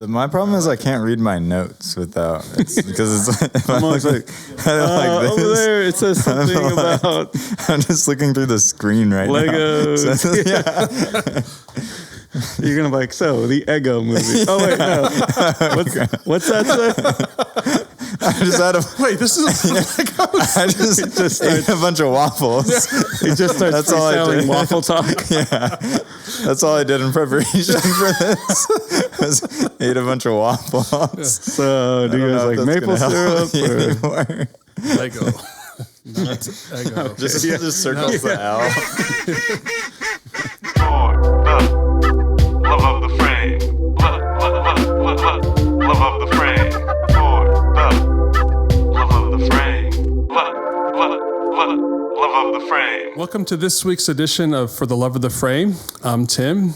My problem is I can't read my notes without because it's if I'm always like this, over there it says something about I'm just looking through the screen right Legos. now. So, yeah. You're gonna be like, so the Eggo movie. Oh wait, no. What's that say? I just had Wait, this is Legos. I just ate a bunch of waffles. He just starts That's all I freestyling did. waffle talk. Yeah, that's all I did in preparation for this. Was ate a bunch of waffles. So do you guys like maple syrup or Lego? Not Eggo. Just circles the L. Love of the frame. Love of the frame. For the love of the frame. Love of the frame. Welcome to this week's edition of For the Love of the Frame. I'm Tim.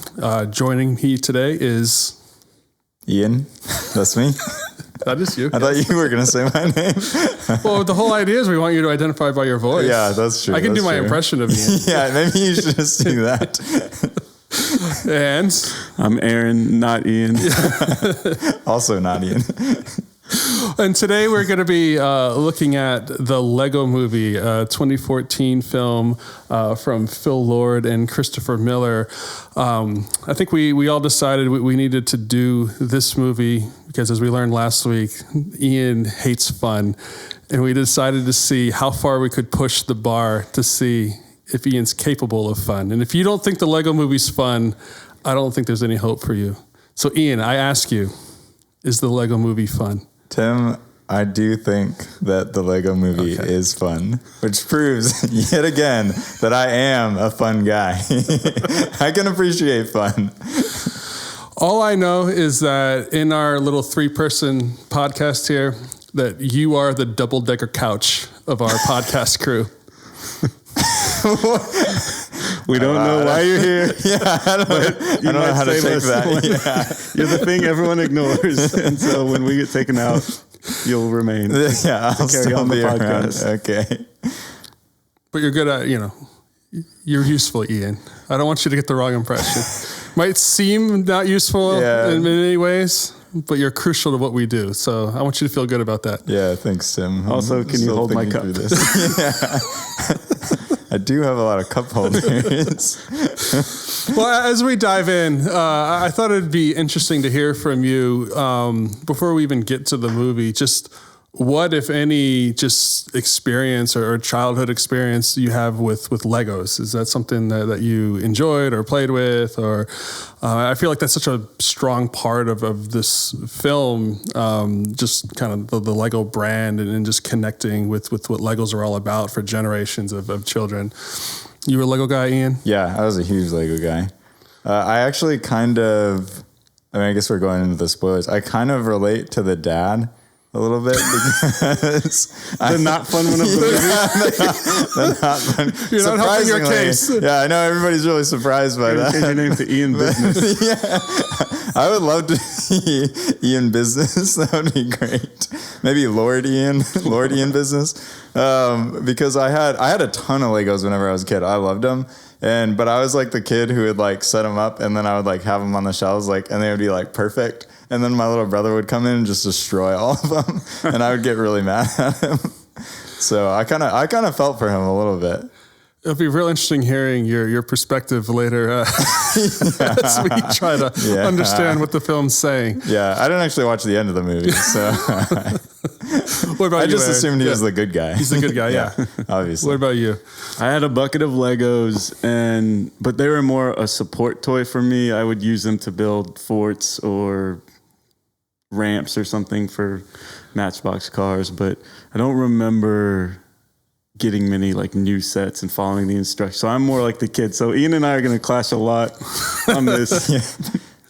Joining me today is Ian. That's me. That is you. I thought you were going to say my name. Well, the whole idea is we want you to identify by your voice. Yeah, that's true. I can do my impression of you. Yeah, maybe you should just do that. And I'm Aaron, not Ian. Also not Ian. And today we're going to be looking at the Lego Movie, a 2014 film from Phil Lord and Christopher Miller. I think we all decided we needed to do this movie because, as we learned last week, Ian hates fun. And we decided to see how far we could push the bar to see if Ian's capable of fun. And if you don't think the Lego Movie's fun, I don't think there's any hope for you. So Ian, I ask you, is the Lego Movie fun? Tim, I do think that the Lego Movie is fun, which proves yet again that I am a fun guy. I can appreciate fun. All I know is that in our little 3-person podcast here, that you are the double-decker couch of our podcast crew. We don't know why you're here. Yeah, I don't know how to take that. Yeah. You're the thing everyone ignores, and so when we get taken out, you'll remain. Yeah, I'll carry still on the be around. podcast. Okay. But you're good at, you're useful, Ian. I don't want you to get the wrong impression. Might seem not useful in many ways, but you're crucial to what we do. So I want you to feel good about that. Yeah, thanks, Tim. Also, can you hold my cup? Yeah. I do have a lot of cup holders. Well, as we dive in, I thought it'd be interesting to hear from you before we even get to the movie. Just what, if any, just experience or childhood experience you have with Legos? Is that something that you enjoyed or played with? Or I feel like that's such a strong part of this film, just kind of the Lego brand and just connecting with what Legos are all about for generations of children. You were a Lego guy, Ian? Yeah, I was a huge Lego guy. I actually I guess we're going into the spoilers. I kind of relate to the dad a little bit because the not fun one of the movie. the not fun. You're not helping your case. Yeah, I know everybody's really surprised by that. Change your name to Ian Business. Yeah, I would love to see Ian Business. That would be great. Maybe Lord Ian Business. Because I had a ton of Legos whenever I was a kid. I loved them. But I was like the kid who would like set them up and then I would like have them on the shelves and they would be like perfect. And then my little brother would come in and just destroy all of them, and I would get really mad at him. So I kind of felt for him a little bit. It'll be real interesting hearing your perspective later as we try to understand what the film's saying. Yeah, I didn't actually watch the end of the movie, so what about I you, just Aaron? assumed he was the good guy. He's the good guy, yeah. Obviously. What about you? I had a bucket of Legos, but they were more a support toy for me. I would use them to build forts or ramps or something for Matchbox cars, but I don't remember getting many like new sets and following the instructions. So I'm more like the kid. So Ian and I are going to clash a lot on this. Yeah.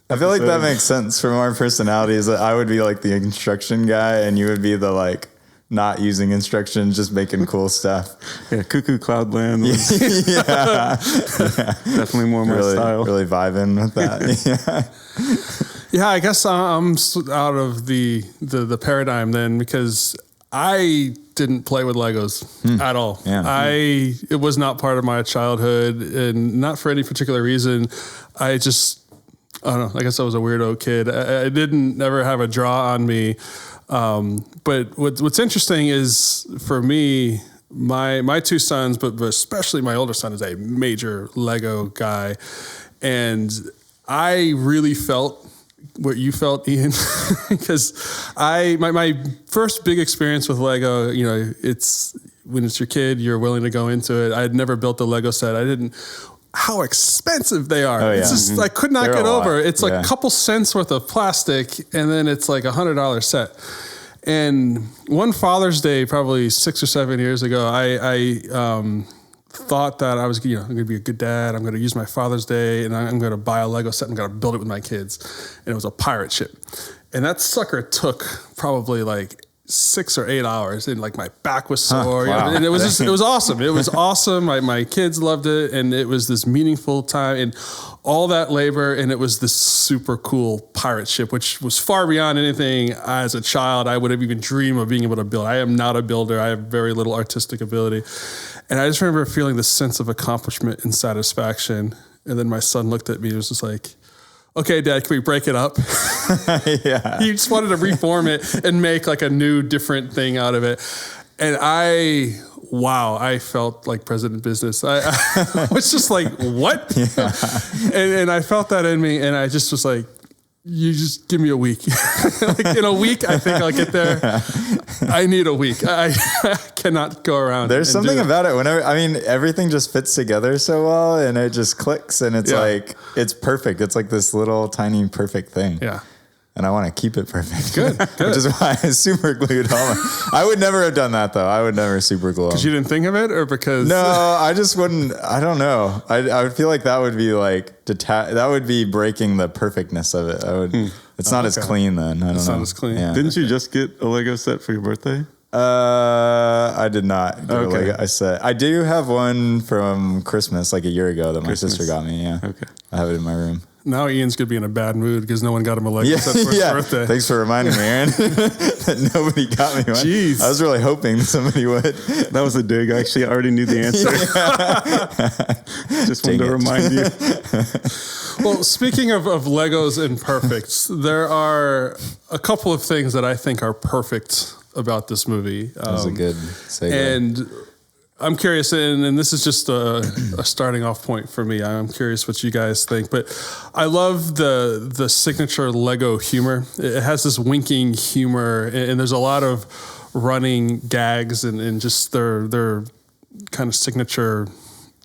I feel like that makes sense from our personalities. That I would be like the instruction guy and you would be the like not using instructions, just making cool stuff. Yeah, Cuckoo Cloudland was yeah. definitely more my style. Really vibing with that. Yeah, I guess I'm out of the paradigm then because I didn't play with Legos at all. Yeah. It was not part of my childhood and not for any particular reason. I don't know. I guess I was a weirdo kid. I didn't never have a draw on me. But what's interesting is for me, my two sons, but especially my older son, is a major Lego guy, and I really felt what you felt, Ian, because my first big experience with Lego, you know, it's when it's your kid, you're willing to go into it. I had never built a Lego set. I didn't. How expensive they are. Oh, yeah. It's just, I could not They're get a lot. over. It's like Yeah. a couple cents worth of plastic, and then it's like $100 set. And one Father's Day, probably 6 or 7 years ago, I thought that I was, I'm going to be a good dad. I'm going to use my Father's Day, and I'm going to buy a Lego set. I'm going to build it with my kids. And it was a pirate ship. And that sucker took probably like 6 or 8 hours, and like my back was sore. Wow. And it was just, it was awesome. It was awesome. My kids loved it, and it was this meaningful time and all that labor, and it was this super cool pirate ship, which was far beyond anything as a child I would have even dreamed of being able to build. I am not a builder. I have very little artistic ability. And I just remember feeling this sense of accomplishment and satisfaction. And then my son looked at me and was just like, okay, Dad, can we break it up? Yeah. He just wanted to reform it and make like a new, different thing out of it. And I felt like President Business. I was just like, what? Yeah. And I felt that in me. And I just was like, you just give me a week. Like in a week, I think I'll get there. I need a week. I cannot go around. There's something about it whenever, I mean, everything just fits together so well and it just clicks and it's like, it's perfect. It's like this little tiny perfect thing. Yeah. And I want to keep it perfect. Good. Which is why I super glued all I would never have done that though. I would never super glue them. Because you didn't think of it, or because? No, I just wouldn't. I don't know. I would feel like that would be like that would be breaking the perfectness of it. I would. It's not as clean then. I don't know. It's not as clean. Yeah. Didn't you just get a Lego set for your birthday? I did not get Okay. a Lego set. I do have one from Christmas, like a year ago, that my Christmas. sister got me. Yeah. Okay. I have it in my room. Now Ian's going to be in a bad mood because no one got him a Lego set for his birthday. Thanks for reminding me, Aaron, that nobody got me one. Jeez. I was really hoping somebody would. That was a dig. Actually, I already knew the answer. Just wanted to remind you. Well, speaking of Legos and perfects, there are a couple of things that I think are perfect about this movie. That was a good segue. And I'm curious, and this is just a starting off point for me. I'm curious what you guys think, but I love the signature Lego humor. It has this winking humor, and there's a lot of running gags and just their kind of signature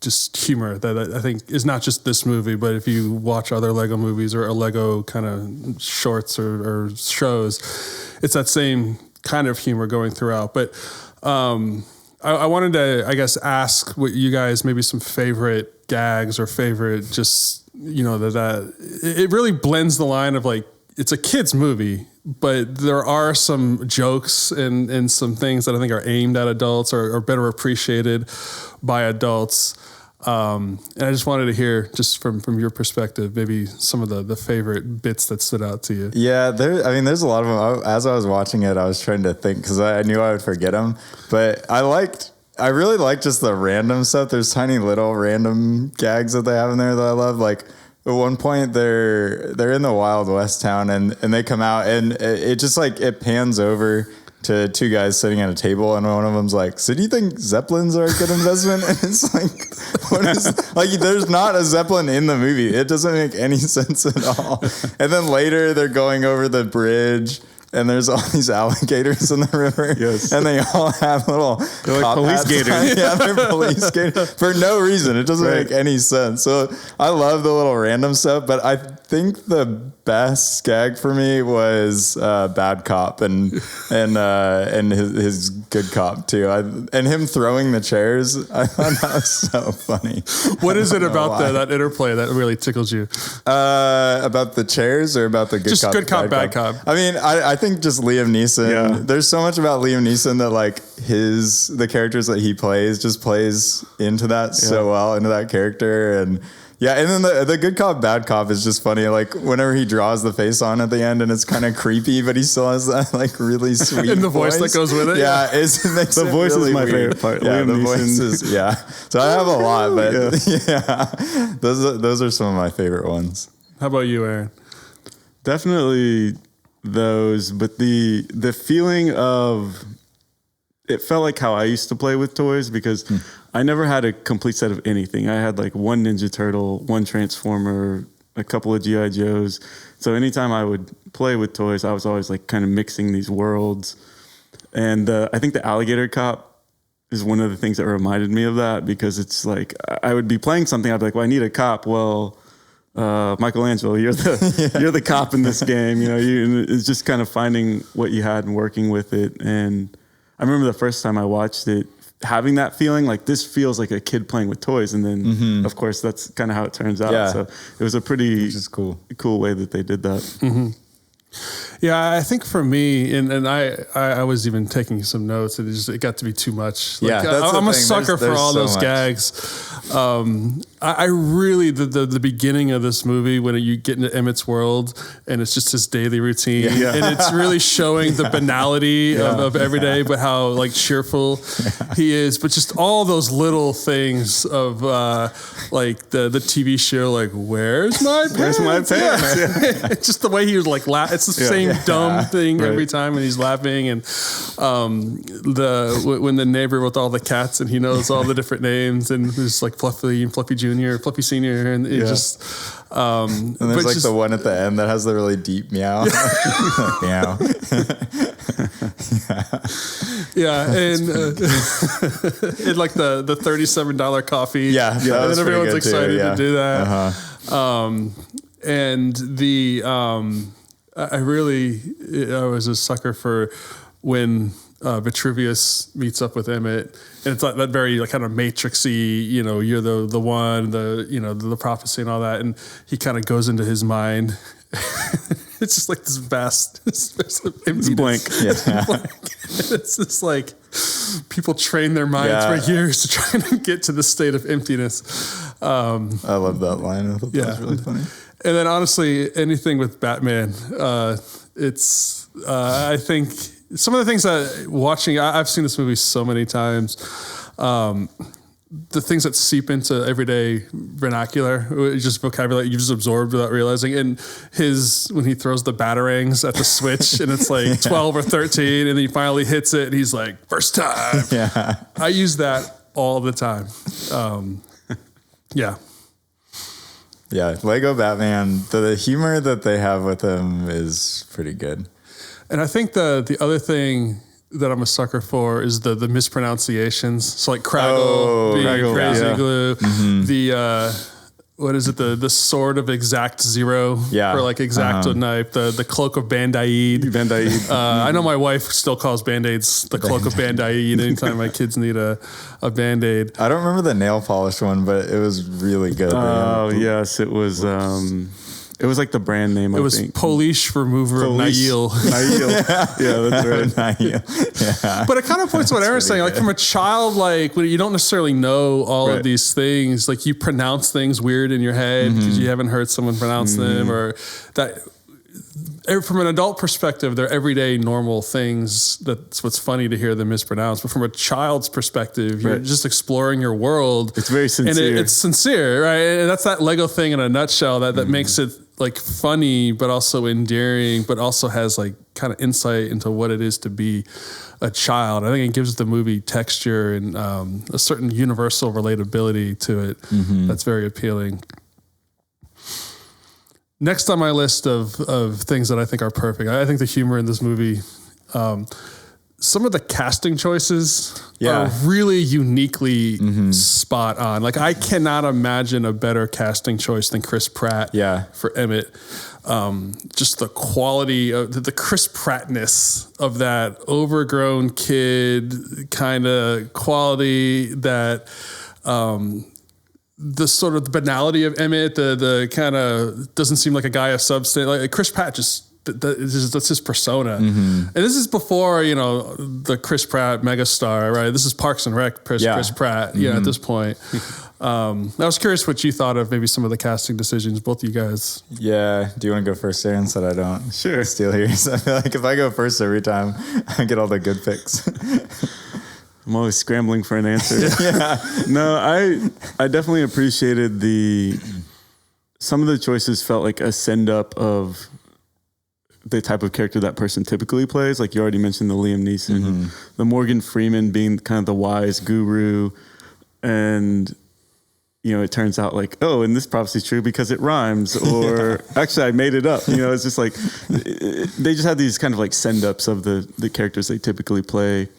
just humor that I think is not just this movie, but if you watch other Lego movies or Lego kind of shorts or shows, it's that same kind of humor going throughout. But I wanted to, I guess, ask what you guys, maybe some favorite gags or favorite just, that it really blends the line of like, it's a kid's movie, but there are some jokes and some things that I think are aimed at adults or better appreciated by adults. And I just wanted to hear, just from your perspective, maybe some of the favorite bits that stood out to you. Yeah, there's a lot of them. As I was watching it, I was trying to think because I knew I would forget them. But I really liked just the random stuff. There's tiny little random gags that they have in there that I love. Like at one point, they're in the Wild West town and they come out and it just like it pans over to two guys sitting at a table, and one of them's like, "So do you think Zeppelins are a good investment?" And it's like, what is like? There's not a Zeppelin in the movie. It doesn't make any sense at all. And then later they're going over the bridge, and there's all these alligators in the river. Yes. And they all have little They're like cop police hats gators. on. Yeah, they're police gators for no reason. It doesn't make any sense. So I love the little random stuff, but I think the best gag for me was Bad Cop and his good cop too. And him throwing the chairs. I thought that was so funny. What is it about that interplay that really tickles you? About the chairs or about the good Just cop? good cop, bad cop. I mean, I think just Liam Neeson. Yeah. There's so much about Liam Neeson that like the characters that he plays just plays into that so well, into that character. And yeah, and then the good cop, bad cop is just funny. Like whenever he draws the face on at the end and it's kind of creepy, but he still has that like really sweet And the voice that goes with it. Yeah, it makes The it voice really is my weird. favorite part. Yeah, Liam the Neeson. voice is, yeah. So I have a lot, but yeah, those are some of my favorite ones. How about you, Aaron? Definitely those, but the feeling of it felt like how I used to play with toys because I never had a complete set of anything. I had like one Ninja Turtle, one Transformer, a couple of G.I. Joes. So anytime I would play with toys, I was always like kind of mixing these worlds. And I think the Alligator Cop is one of the things that reminded me of that because it's like I would be playing something, I'd be like, well, I need a cop. Well, Michelangelo, you're the cop in this game. You know, it's just kind of finding what you had and working with it. And I remember the first time I watched it, having that feeling like this feels like a kid playing with toys. And then, of course, that's kind of how it turns out. Yeah. So it was a pretty cool way that they did that. Mm-hmm. Yeah, I think for me, and I was even taking some notes, and it got to be too much. Like, that's I'm the a thing. sucker for There's all so those much. gags. I really, the beginning of this movie, when you get into Emmett's world, and it's just his daily routine, and it's really showing the banality of every day, but how like cheerful he is. But just all those little things of like the TV show, like, where's my pants? Where's my pants? Yeah. It's just the way he was like, it's the same dumb thing Right. every time when he's laughing. And when the neighbor with all the cats and he knows all the different names and there's like Fluffy and Fluffy Jr., Fluffy Sr. And it just, And there's like the one at the end that has the really deep meow. Meow. yeah. And, and like the $37 coffie. Yeah. And then everyone's excited to do that. Uh-huh. And I was a sucker for when Vitruvius meets up with Emmett, and it's like that very like kind of matrixy, you know, you're the one, the prophecy and all that, and he kind of goes into his mind. It's just like this vast empty blank. It's just like people train their minds for years to try and get to the state of emptiness. I love that line. I thought that was really funny. And then honestly, anything with Batman, I think some of the things that watching, I've seen this movie so many times. The things that seep into everyday vernacular, just vocabulary you just absorbed without realizing. And when he throws the batarangs at the switch and it's like 12 or 13 and then he finally hits it and he's like, first time. Yeah. I use that all the time. Yeah. Yeah. Lego Batman, the humor that they have with him is pretty good. And I think the other thing that I'm a sucker for is the mispronunciations. So like Craggle being Craggle, crazy glue. The what is it? The sword of exact zero for like exacto knife. The cloak of Band-Aid. I know my wife still calls Band-Aids the cloak of Band-Aid anytime my kids need a Band-Aid. I don't remember the nail polish one, but it was really good. Oh yes, it was. It was like the brand name. It was Polish remover of Nail. Yeah, that's right. Yeah. But it kind of points to what Aaron's saying. Like from a child, like when you don't necessarily know all of these things, like you pronounce things weird in your head because you haven't heard someone pronounce them, or that. From an adult perspective, they're everyday normal things. That's what's funny to hear them mispronounced. But from a child's perspective, you're just exploring your world. It's very sincere. And it's sincere, right? And that's that Lego thing in a nutshell that makes it like funny, but also endearing, but also has like kind of insight into what it is to be a child. I think it gives the movie texture and a certain universal relatability to it that's very appealing. Next on my list of things that I think are perfect, I think the humor in this movie, some of the casting choices are really uniquely spot on. Like I cannot imagine a better casting choice than Chris Pratt for Emmett. Just the quality of the Chris Prattness of that overgrown kid kind of quality that, the sort of the banality of Emmett, the kind of doesn't seem like a guy of substance. Like Chris Pratt that's his persona. And this is before, the Chris Pratt megastar, right? This is Parks and Rec Chris Pratt, at this point. I was curious what you thought of maybe some of the casting decisions, both of you guys. Yeah. Do you want to go first, Aaron? So that I don't steal yours. I feel like if I go first every time, I get all the good picks. I'm always scrambling for an answer. No, I definitely appreciated some of the choices felt like a send up of the type of character that person typically plays. Like you already mentioned the Liam Neeson, the Morgan Freeman being kind of the wise guru. And, you know, it turns out like, oh, and this prophecy is true because it rhymes, or actually I made it up. You know, it's just like, they just had these kind of like send ups of the characters they typically play.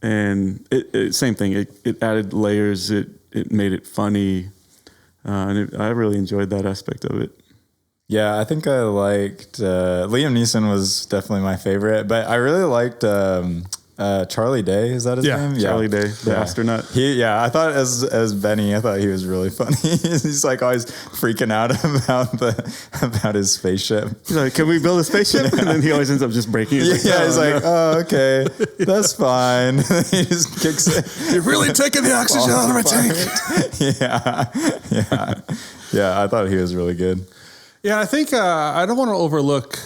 And same thing. It added layers. It made it funny. I really enjoyed that aspect of it. Yeah, I think I liked Liam Neeson was definitely my favorite, but I really liked Charlie Day. Is that his name? Charlie Day, the astronaut. I thought as Benny, I thought he was really funny. He's like always freaking out about his spaceship. He's like, "Can we build a spaceship?" And then he always ends up just breaking it. He's like, "Oh, okay, that's fine." He just kicks it. You're really taking the oxygen out of my tank. Yeah. I thought he was really good. Yeah, I think I don't want to overlook.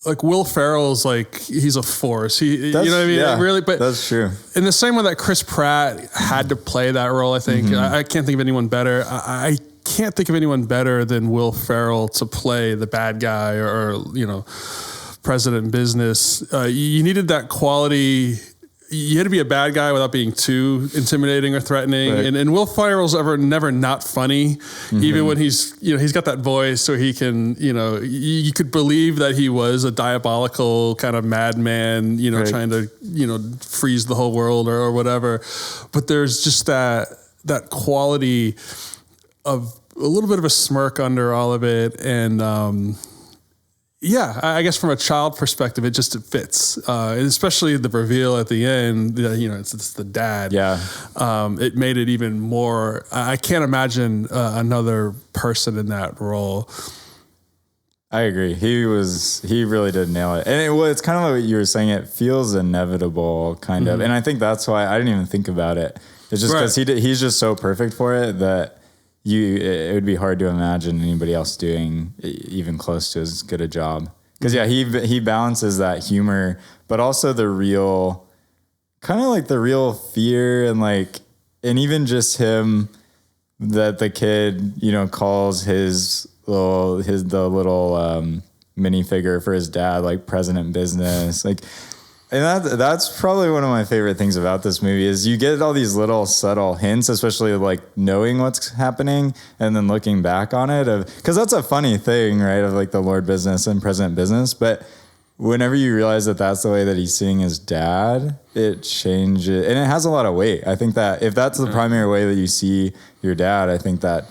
Like Will Ferrell's like he's a force. You know what I mean? Yeah, really, but that's true. In the same way that Chris Pratt had to play that role, I think I can't think of anyone better. I can't think of anyone better than Will Ferrell to play the bad guy or you know, president business. You needed that quality. You had to be a bad guy without being too intimidating or threatening. Right. And Will Ferrell's never not funny, even when he's got that voice, so he can, you could believe that he was a diabolical kind of madman, trying to, freeze the whole world or whatever. But there's just that quality of a little bit of a smirk under all of it. And, I guess from a child perspective, it fits, especially the reveal at the end. It's the dad. Yeah, it made it even more. I can't imagine another person in that role. I agree. He really did nail it, and it's kind of like what you were saying. It feels inevitable, kind of, and I think that's why I didn't even think about it. It's just because he's just so perfect for it that. It would be hard to imagine anybody else doing even close to as good a job. Because he balances that humor, but also the real, kind of like the real fear and even just him that the kid calls the little minifigure for his dad like President Business And that's probably one of my favorite things about this movie is you get all these little subtle hints, especially like knowing what's happening and then looking back on it because that's a funny thing, right? Of like the Lord Business and President Business. But whenever you realize that that's the way that he's seeing his dad, it changes and it has a lot of weight. I think that if that's the primary way that you see your dad, I think that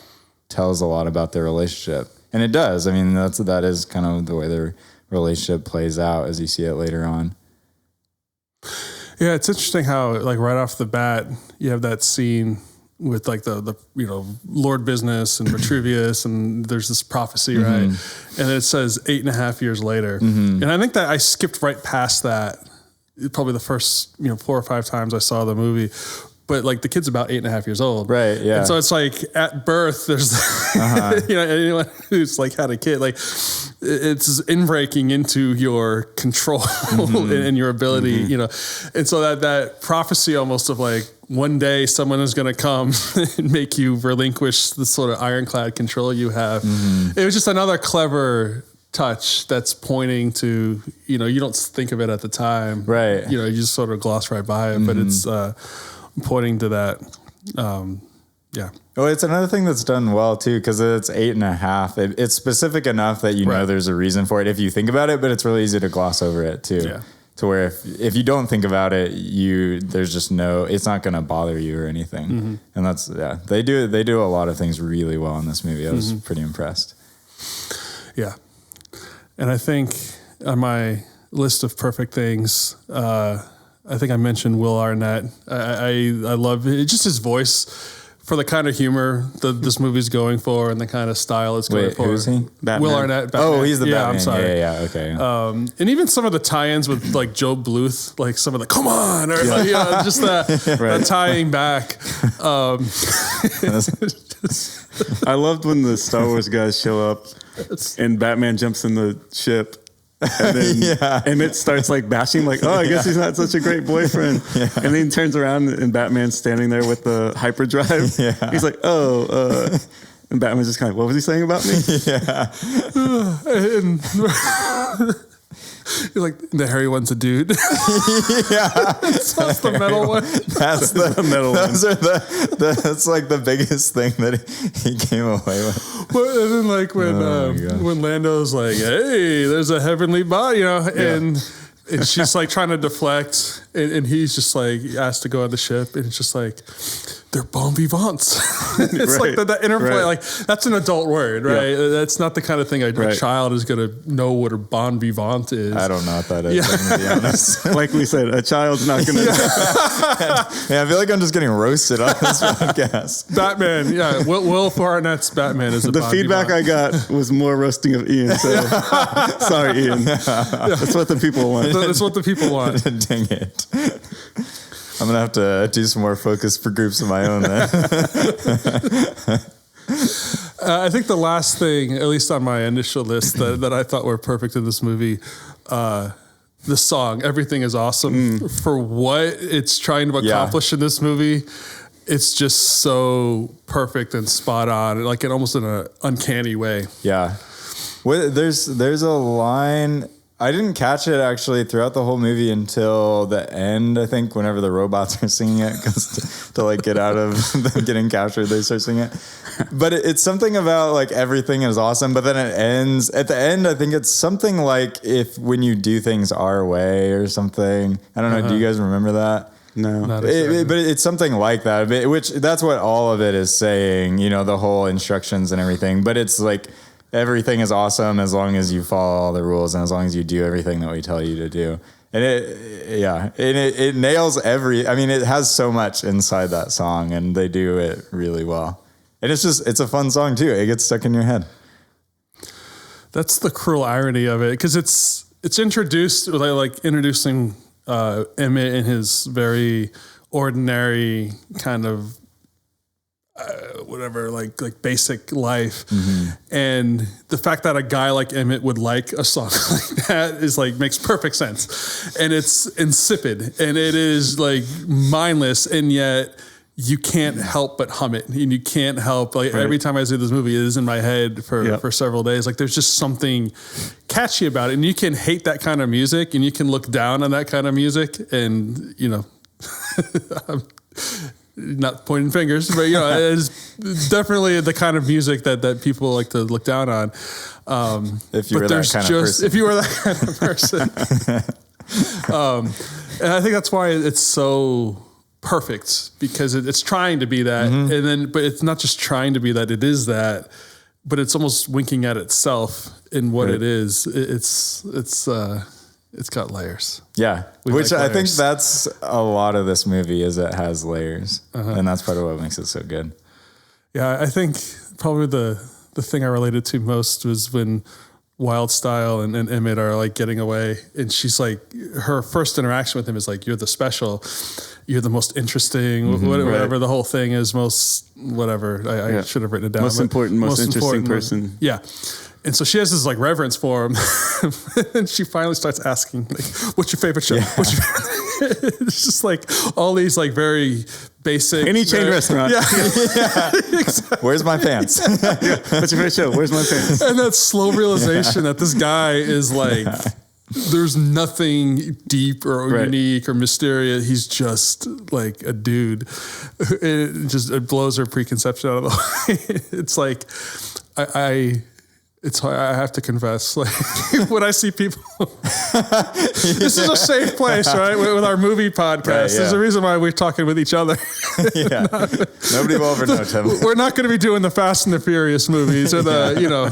tells a lot about their relationship. And it does. I mean, that is kind of the way their relationship plays out as you see it later on. Yeah, it's interesting how like right off the bat you have that scene with like the Lord Business and Vitruvius and there's this prophecy, right? And then it says 8.5 years later. And I think that I skipped right past that probably the first 4 or 5 times I saw the movie. But like the kid's about 8.5 years old. Right. Yeah. And so it's like at birth, there's, anyone who's like had a kid, like it's inbreaking into your control and your ability, and so that prophecy almost of like one day someone is going to come and make you relinquish the sort of ironclad control you have. It was just another clever touch that's pointing to, you don't think of it at the time. Right. You just sort of gloss right by it, but it's, pointing to that. Well, it's another thing that's done well too, because it's 8.5. It's specific enough that know there's a reason for it if you think about it, but it's really easy to gloss over it too. Yeah. To where if you don't think about it, there's just it's not going to bother you or anything. And that's they do a lot of things really well in this movie. I was pretty impressed. Yeah, and I think on my list of perfect things. I think I mentioned Will Arnett. I love just his voice for the kind of humor that this movie's going for and the kind of style it's going for. Who's he? Batman. Will Arnett. Batman. Oh, he's the Batman. I'm sorry. Yeah, okay. And even some of the tie-ins with like Joe Bluth, like some of the "come on" or just that tying back. I loved when the Star Wars guys show up and Batman jumps in the ship. And then Emmett starts like bashing, like, oh, I guess he's not such a great boyfriend. And then he turns around and Batman's standing there with the hyperdrive. He's like, And Batman's just kind of, what was he saying about me? Yeah. And you're like, the hairy one's a dude. Yeah. So it's the metal one. That's the metal one. Those are that's like the biggest thing that he came away with. But, and then like Oh my gosh. when Lando's like, hey, there's a heavenly body, you know, and she's like trying to deflect, and he's just like asked to go on the ship, and it's just like, they're bon vivants. It's Right, like that interplay, right. like that's an adult word, right? That's not the kind of thing a Right. child is going to know what a bon vivant is. I don't know what that is. Yeah. I'm gonna be honest. Like we said, a child's not going to. Yeah, I feel like I'm just getting roasted on this podcast. Batman, yeah. Will Arnett's Batman is a The bon feedback vivant. I got was more roasting of Ian. So sorry, Ian. That's what the people want. That's what the people want. Dang it. I'm going to have to do some more focus for groups of my own then. I think the last thing, at least on my initial list, that I thought were perfect in this movie, the song, Everything is Awesome. For what it's trying to accomplish in this movie, it's just so perfect and spot on, like in almost in an uncanny way. Yeah. There's a line... I didn't catch it actually throughout the whole movie until the end. I think whenever the robots are singing it, because to like get out of them getting captured, they start singing it. But it's something about like everything is awesome. But then it ends at the end. I think it's something like if when you do things our way or something. I don't know. Do you guys remember that? No. Not But it's something like that, which that's what all of it is saying. You know, the whole instructions and everything. But it's like. Everything is awesome as long as you follow all the rules and as long as you do everything that we tell you to do. And it nails I mean, it has so much inside that song and they do it really well. And it's a fun song too. It gets stuck in your head. That's the cruel irony of it, because it's introduced like introducing Emmett in his very ordinary kind of whatever, like basic life. And the fact that a guy like Emmett would like a song like that is like makes perfect sense. And it's insipid and it is like mindless, and yet you can't help but hum it, and you can't help every time I see this movie, it is in my head for several days. Like there's just something catchy about it, and you can hate that kind of music and you can look down on that kind of music, and you know, not pointing fingers, but you know, it's definitely the kind of music that people like to look down on. If you were that kind of person. If you were that kind of person. And I think that's why it's so perfect, because it's trying to be that. And but it's not just trying to be that, it is that, but it's almost winking at itself in what it is. It's got layers. Yeah, We which like I think layers. that's a lot of this movie is it has layers, and that's part of what makes it so good. Yeah, I think probably the thing I related to most was when Wildstyle and Emmett are like getting away, and she's like, her first interaction with him is like, you're the special, you're the most interesting, whatever the whole thing is, most whatever. I should have written it down. Most important, most interesting person. Yeah. And so she has this like reverence for him, and she finally starts asking, like, "What's your favorite show? What's your favorite?" It's just like all these like very basic. Any chain restaurant. Yeah. Exactly. Where's my pants? What's your favorite show? Where's my pants? And that slow realization that this guy is like, there's nothing deep or unique or mysterious. He's just like a dude. It blows her preconception out of the way. It's like, it's hard. I have to confess, like when I see people, this is a safe place, right? With our movie podcast, there's a reason why we're talking with each other. Nobody will ever know, Tim. We're not going to be doing the Fast and the Furious movies or the, you know.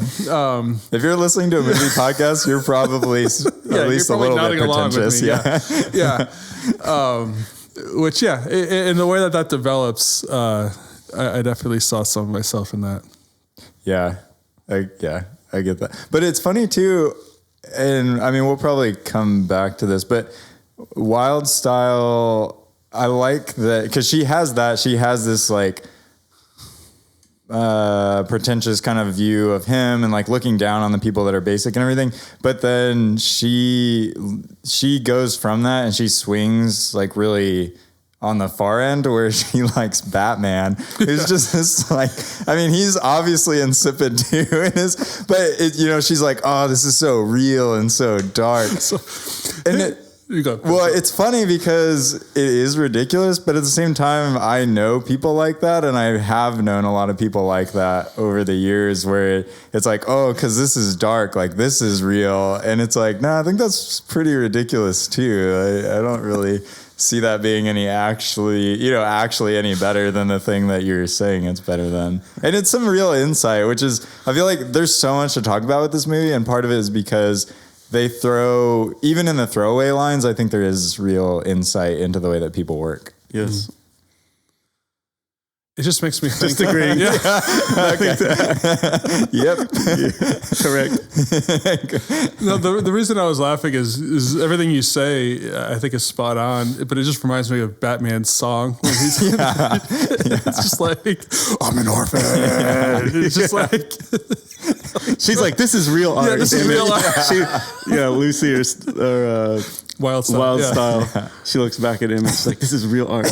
If you're listening to a movie podcast, you're probably at least a little bit pretentious. Yeah. Which, in the way that develops, I definitely saw some of myself in that. Yeah. I get that. But it's funny too, and I mean, we'll probably come back to this, but Wildstyle, I like that because she has this like pretentious kind of view of him and like looking down on the people that are basic and everything. But then she goes from that and she swings like really on the far end where she likes Batman, who's just this like, I mean, he's obviously insipid too, she's like, oh, this is so real and so dark. It's funny because it is ridiculous, but at the same time, I know people like that, and I have known a lot of people like that over the years where it's like, oh, because this is dark, like this is real. And it's like, no, I think that's pretty ridiculous too. I don't really see that being actually any better than the thing that you're saying it's better than. And it's some real insight, which is, I feel like there's so much to talk about with this movie, and part of it is because they throw, even in the throwaway lines, I think there is real insight into the way that people work. Yes. It just makes me think. Just agree. Yeah. Okay. Yep. Correct. No, the reason I was laughing is everything you say, I think is spot on, but it just reminds me of Batman's song. When he's, it's just like, I'm an orphan. It's just like... She's like, this is real art. Yeah, this is real art. Lucy or Wild Style. Yeah. She looks back at him and she's like, this is real art.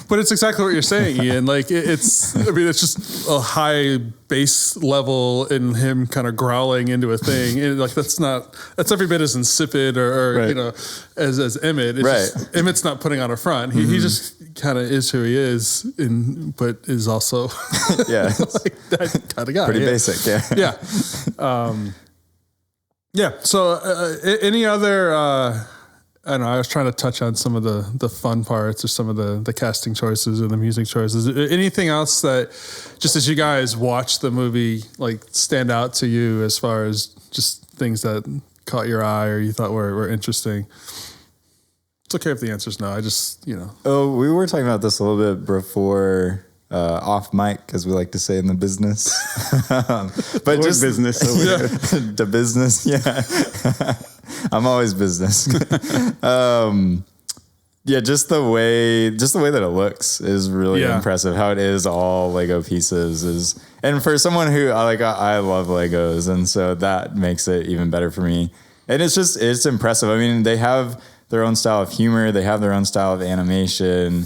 But it's exactly what you're saying, Ian. Like it's just a high base level in him kind of growling into a thing. And like that's every bit as insipid or right. as Emmett. It's just, Emmett's not putting on a front. He just kind of is who he is, but is also like that kind of guy. Pretty basic, yeah. So any other, I don't know, I was trying to touch on some of the fun parts or some of the casting choices or the music choices. Anything else that, just as you guys watch the movie, like stand out to you as far as just things that caught your eye or you thought were interesting? It's okay if the answer's no. I just, Oh, we were talking about this a little bit before... off mic, as we like to say in the business. But just business over here. The business, I'm always business. Just the way that it looks is really impressive. How it is all Lego pieces and for someone who I love Legos, and so that makes it even better for me. And it's impressive. I mean, they have their own style of humor. They have their own style of animation.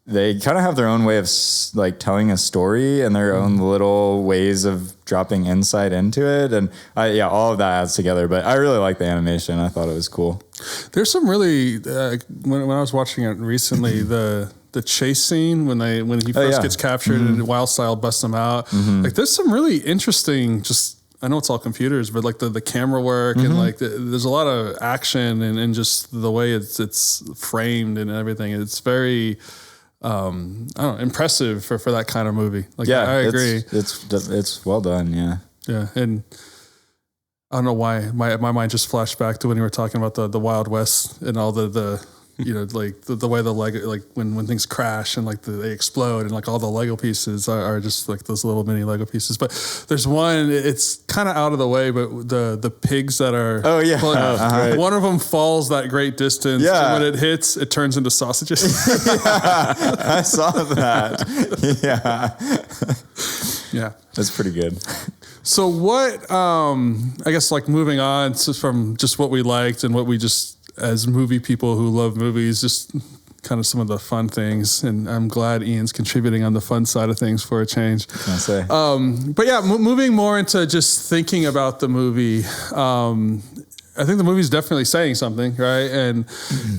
They kind of have their own way of like telling a story and their own little ways of dropping insight into it. And all of that adds together, but I really like the animation. I thought it was cool. There's some really, when I was watching it recently, the chase scene when he first gets captured and Wild Style busts him out. Like there's some really interesting, I know it's all computers, but like the camera work and like there's a lot of action and just the way it's framed and everything. It's very, I don't know, impressive for that kind of movie. Like, I agree. It's well done. Yeah. Yeah. And I don't know why my mind just flashed back to when you were talking about the Wild West and all the like the way the Lego, like when things crash and like they explode and like all the Lego pieces are just like those little mini Lego pieces. But there's one, it's kind of out of the way, but the pigs that are, one of them falls that great distance. Yeah. And when it hits, it turns into sausages. I saw that. Yeah. That's pretty good. So what, I guess like moving on from just what we liked and what we just, as movie people who love movies, just kind of some of the fun things. And I'm glad Ian's contributing on the fun side of things for a change. I'll say. But yeah, moving more into just thinking about the movie. I think the movie's definitely saying something, right? And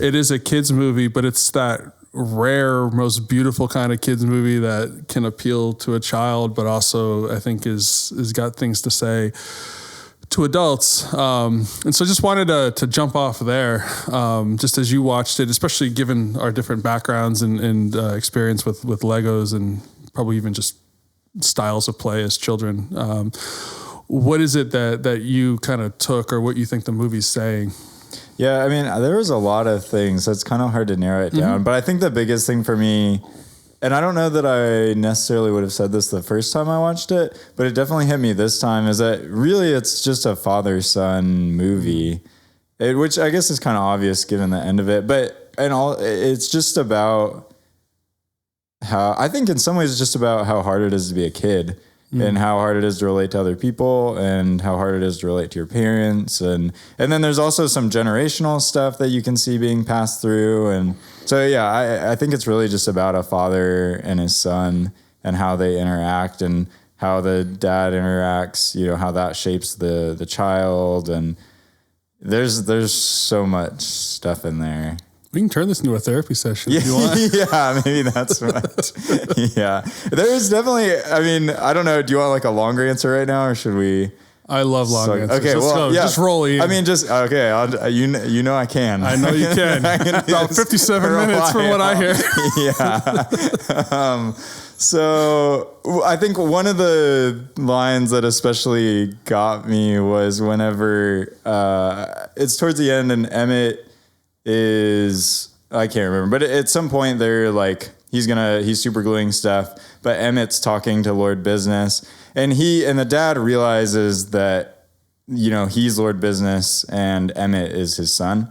it is a kid's movie, but it's that rare, most beautiful kind of kids movie that can appeal to a child, but also I think is got things to say to adults. And so just wanted to jump off there, just as you watched it, especially given our different backgrounds and experience with Legos and probably even just styles of play as children. What is it that you kind of took, or what you think the movie's saying? Yeah, I mean, there was a lot of things, so it's kind of hard to narrow it down. But I think the biggest thing for me, and I don't know that I necessarily would have said this the first time I watched it, but it definitely hit me this time, is that really it's just a father-son movie, which I guess is kind of obvious given the end of it. But it's just about how, I think in some ways it's just about how hard it is to be a kid. and how hard it is to relate to other people and how hard it is to relate to your parents. And then there's also some generational stuff that you can see being passed through. And so, yeah, I think it's really just about a father and his son and how they interact and how the dad interacts, how that shapes the child. And there's so much stuff in there. We can turn this into a therapy session if you want. Yeah, maybe that's what. Yeah. There's definitely, I don't know. Do you want like a longer answer right now or should we? I love long answers. Okay, Let's go. Yeah. Just roll in. Okay. I can. I know you can. About 57 minutes from what I hear. Yeah. So I think one of the lines that especially got me was whenever it's towards the end and Emmett I can't remember, but at some point they're like, he's super gluing stuff, but Emmett's talking to Lord Business and the dad realizes that, he's Lord Business and Emmett is his son.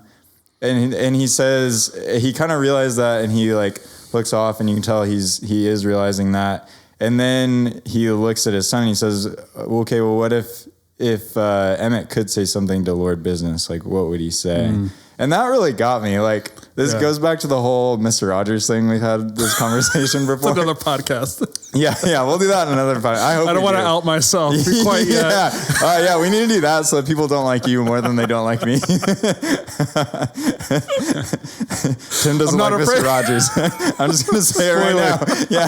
And he says, he kind of realized that and he like looks off and you can tell he is realizing that. And then he looks at his son and he says, okay, well, what if Emmett could say something to Lord Business, like what would he say? And that really got me. Like this goes back to the whole Mr. Rogers thing. We've had this conversation before. It's another podcast. Yeah, we'll do that in another podcast. I don't want to out myself quite yet. Yeah, we need to do that so that people don't like you more than they don't like me. Tim doesn't like Mr. Rogers. I'm just going to say it right now. Yeah,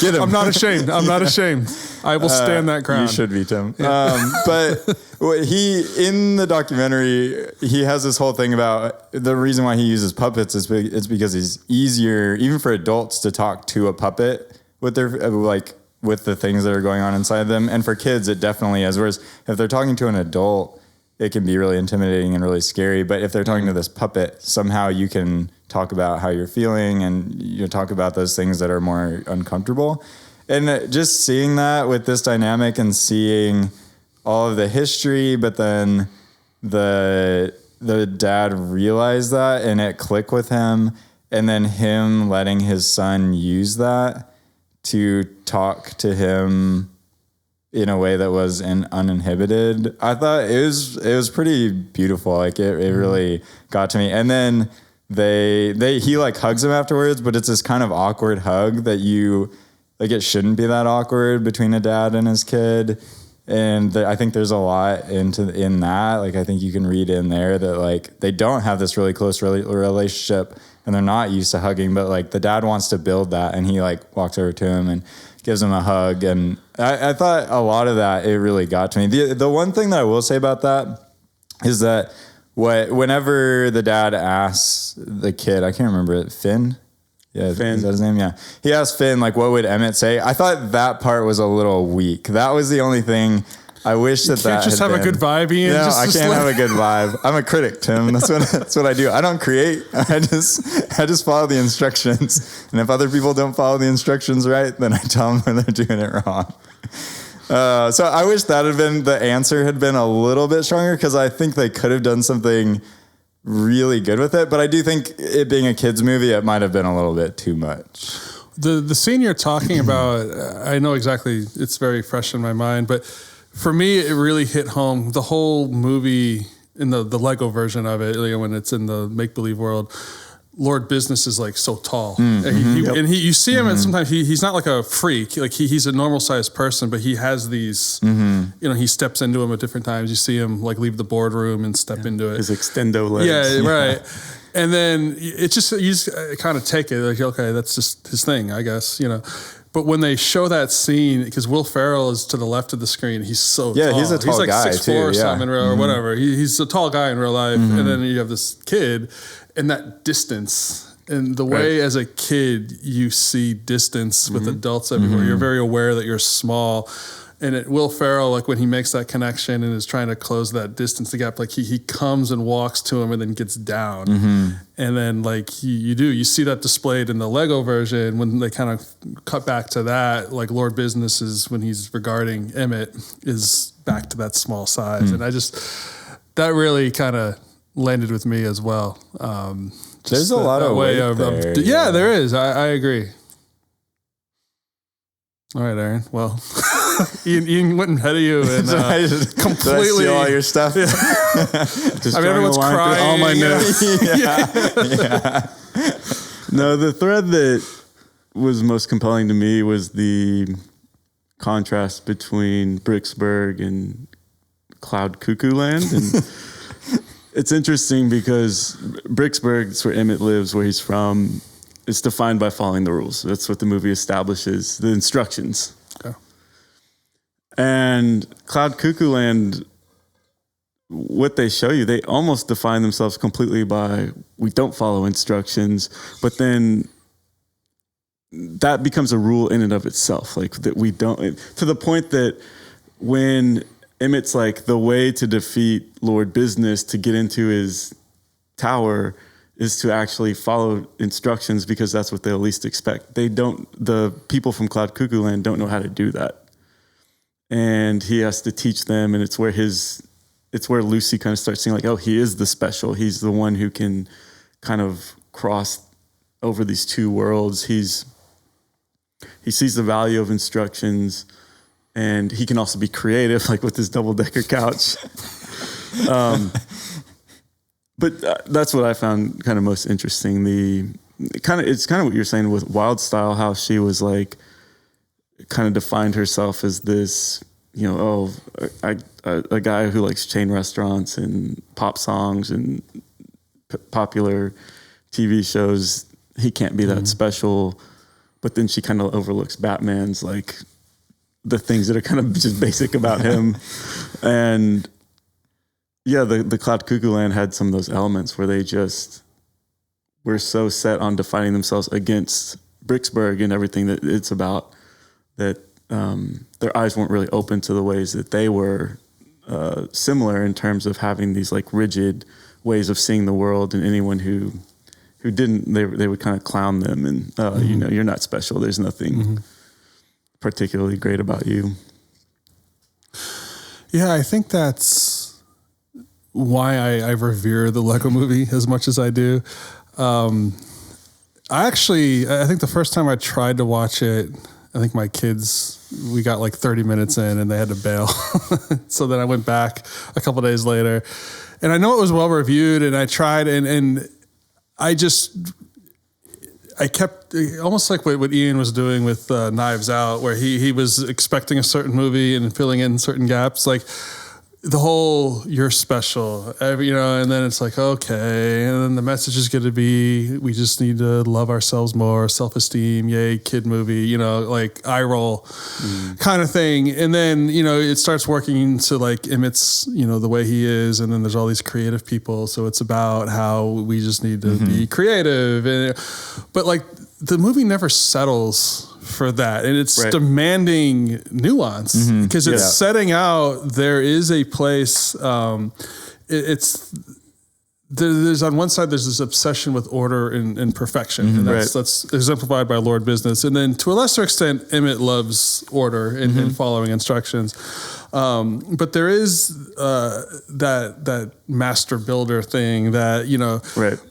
get him. I'm not ashamed. I will stand that ground. You should be, Tim. But in the documentary, he has this whole thing about the reason why he uses puppets is it's because it's easier, even for adults, to talk to a puppet with their with the things that are going on inside them. And for kids, it definitely is. Whereas if they're talking to an adult, it can be really intimidating and really scary. But if they're talking to this puppet, somehow you can talk about how you're feeling and talk about those things that are more uncomfortable. And just seeing that with this dynamic and seeing all of the history, but then the dad realized that and it clicked with him, and then him letting his son use that to talk to him in a way that was uninhibited. I thought it was pretty beautiful. Like it really got to me. And then he like hugs him afterwards, but it's this kind of awkward hug that it shouldn't be that awkward between a dad and his kid. And I think there's a lot in that. Like, I think you can read in there that like they don't have this really close relationship and they're not used to hugging, but like the dad wants to build that and he like walks over to him and gives him a hug. And I thought a lot of that, it really got to me. The one thing that I will say about that is that whenever the dad asks the kid, I can't remember it, Finn? Yeah, Finn. Is that his name? Yeah. He asked Finn, like, what would Emmett say? I thought that part was a little weak. That was the only thing I wish that can't just have a good vibe, Ian. No, I can't have a good vibe. I'm a critic, Tim. That's what I do. I don't create. I just follow the instructions. And if other people don't follow the instructions right, then I tell them when they're doing it wrong. So I wish the answer had been a little bit stronger, because I think they could have done something really good with it. But I do think it being a kid's movie, it might have been a little bit too much. The scene you're talking about, I know exactly. It's very fresh in my mind, but for me, it really hit home. The whole movie in the Lego version of it, when it's in the make-believe world, Lord Business is like so tall, and you see him, and sometimes he's not like a freak, like he's a normal sized person, but he has these, he steps into him at different times. You see him like leave the boardroom and step into it. His extendo legs. Yeah, right. And then you just kind of take it like, okay, that's just his thing, I guess, But when they show that scene, because Will Ferrell is to the left of the screen, he's so tall. He's a tall guy too. He's like 6'4" or something in real, or whatever. He's a tall guy in real life. And then you have this kid, and that distance, and the way as a kid you see distance with adults everywhere. You're very aware that you're small. And Will Ferrell, like when he makes that connection and is trying to close that distance, the gap, like he comes and walks to him and then gets down. And then like you see that displayed in the Lego version when they kind of cut back to that, like Lord Business is, when he's regarding Emmett, is back to that small size. And that really kind of landed with me as well. There's a lot of way of there is. I agree. All right, Aaron. Well, Ian went ahead of you and I just completely did I steal all your stuff. Just I mean, drawing a everyone's line through crying. all my notes. Yeah. No, the thread that was most compelling to me was the contrast between Bricksburg and Cloud Cuckoo Land. And it's interesting because Bricksburg, it's where Emmett lives, where he's from. It's defined by following the rules. That's what the movie establishes, the instructions. Okay. And Cloud Cuckoo Land, what they show you, they almost define themselves completely by, we don't follow instructions, but then that becomes a rule in and of itself. Like that we don't, to the point that when Emmett's like, the way to defeat Lord Business to get into his tower is to actually follow instructions because that's what they'll least expect. The people from Cloud Cuckoo Land don't know how to do that. And he has to teach them, and it's where Lucy kind of starts seeing like, oh, he is the special. He's the one who can kind of cross over these two worlds. He sees the value of instructions, and he can also be creative, like with his double-decker couch. But that's what I found kind of most interesting. It's kind of what you're saying with Wild Style, how she was like, kind of defined herself as this, a guy who likes chain restaurants and pop songs and popular TV shows. He can't be that special. But then she kind of overlooks Batman's like the things that are kind of just basic about him. And yeah, the Cloud Cuckoo Land had some of those elements where they just were so set on defining themselves against Bricksburg and everything that it's about that their eyes weren't really open to the ways that they were similar in terms of having these like rigid ways of seeing the world, and anyone who didn't, they would kind of clown them and you're not special. There's nothing particularly great about you. Yeah, I think that's why I revere the Lego Movie as much as I do. I think the first time I tried to watch it, I think my kids, we got like 30 minutes in and they had to bail. So then I went back a couple days later, and I know it was well reviewed, and I tried and I kept almost like what Ian was doing with Knives Out, where he was expecting a certain movie and filling in certain gaps, like the whole "you're special," and then it's like, okay, and then the message is going to be, we just need to love ourselves more, self-esteem, yay, kid movie, like eye roll kind of thing, and then it starts working into like Emmett's, the way he is, and then there's all these creative people, so it's about how we just need to be creative, but like the movie never settles for that, and it's demanding nuance because it's setting out there is a place. There's on one side there's this obsession with order and perfection, and that's exemplified by Lord Business, and then to a lesser extent Emmett loves order and following instructions. But there is that master builder thing that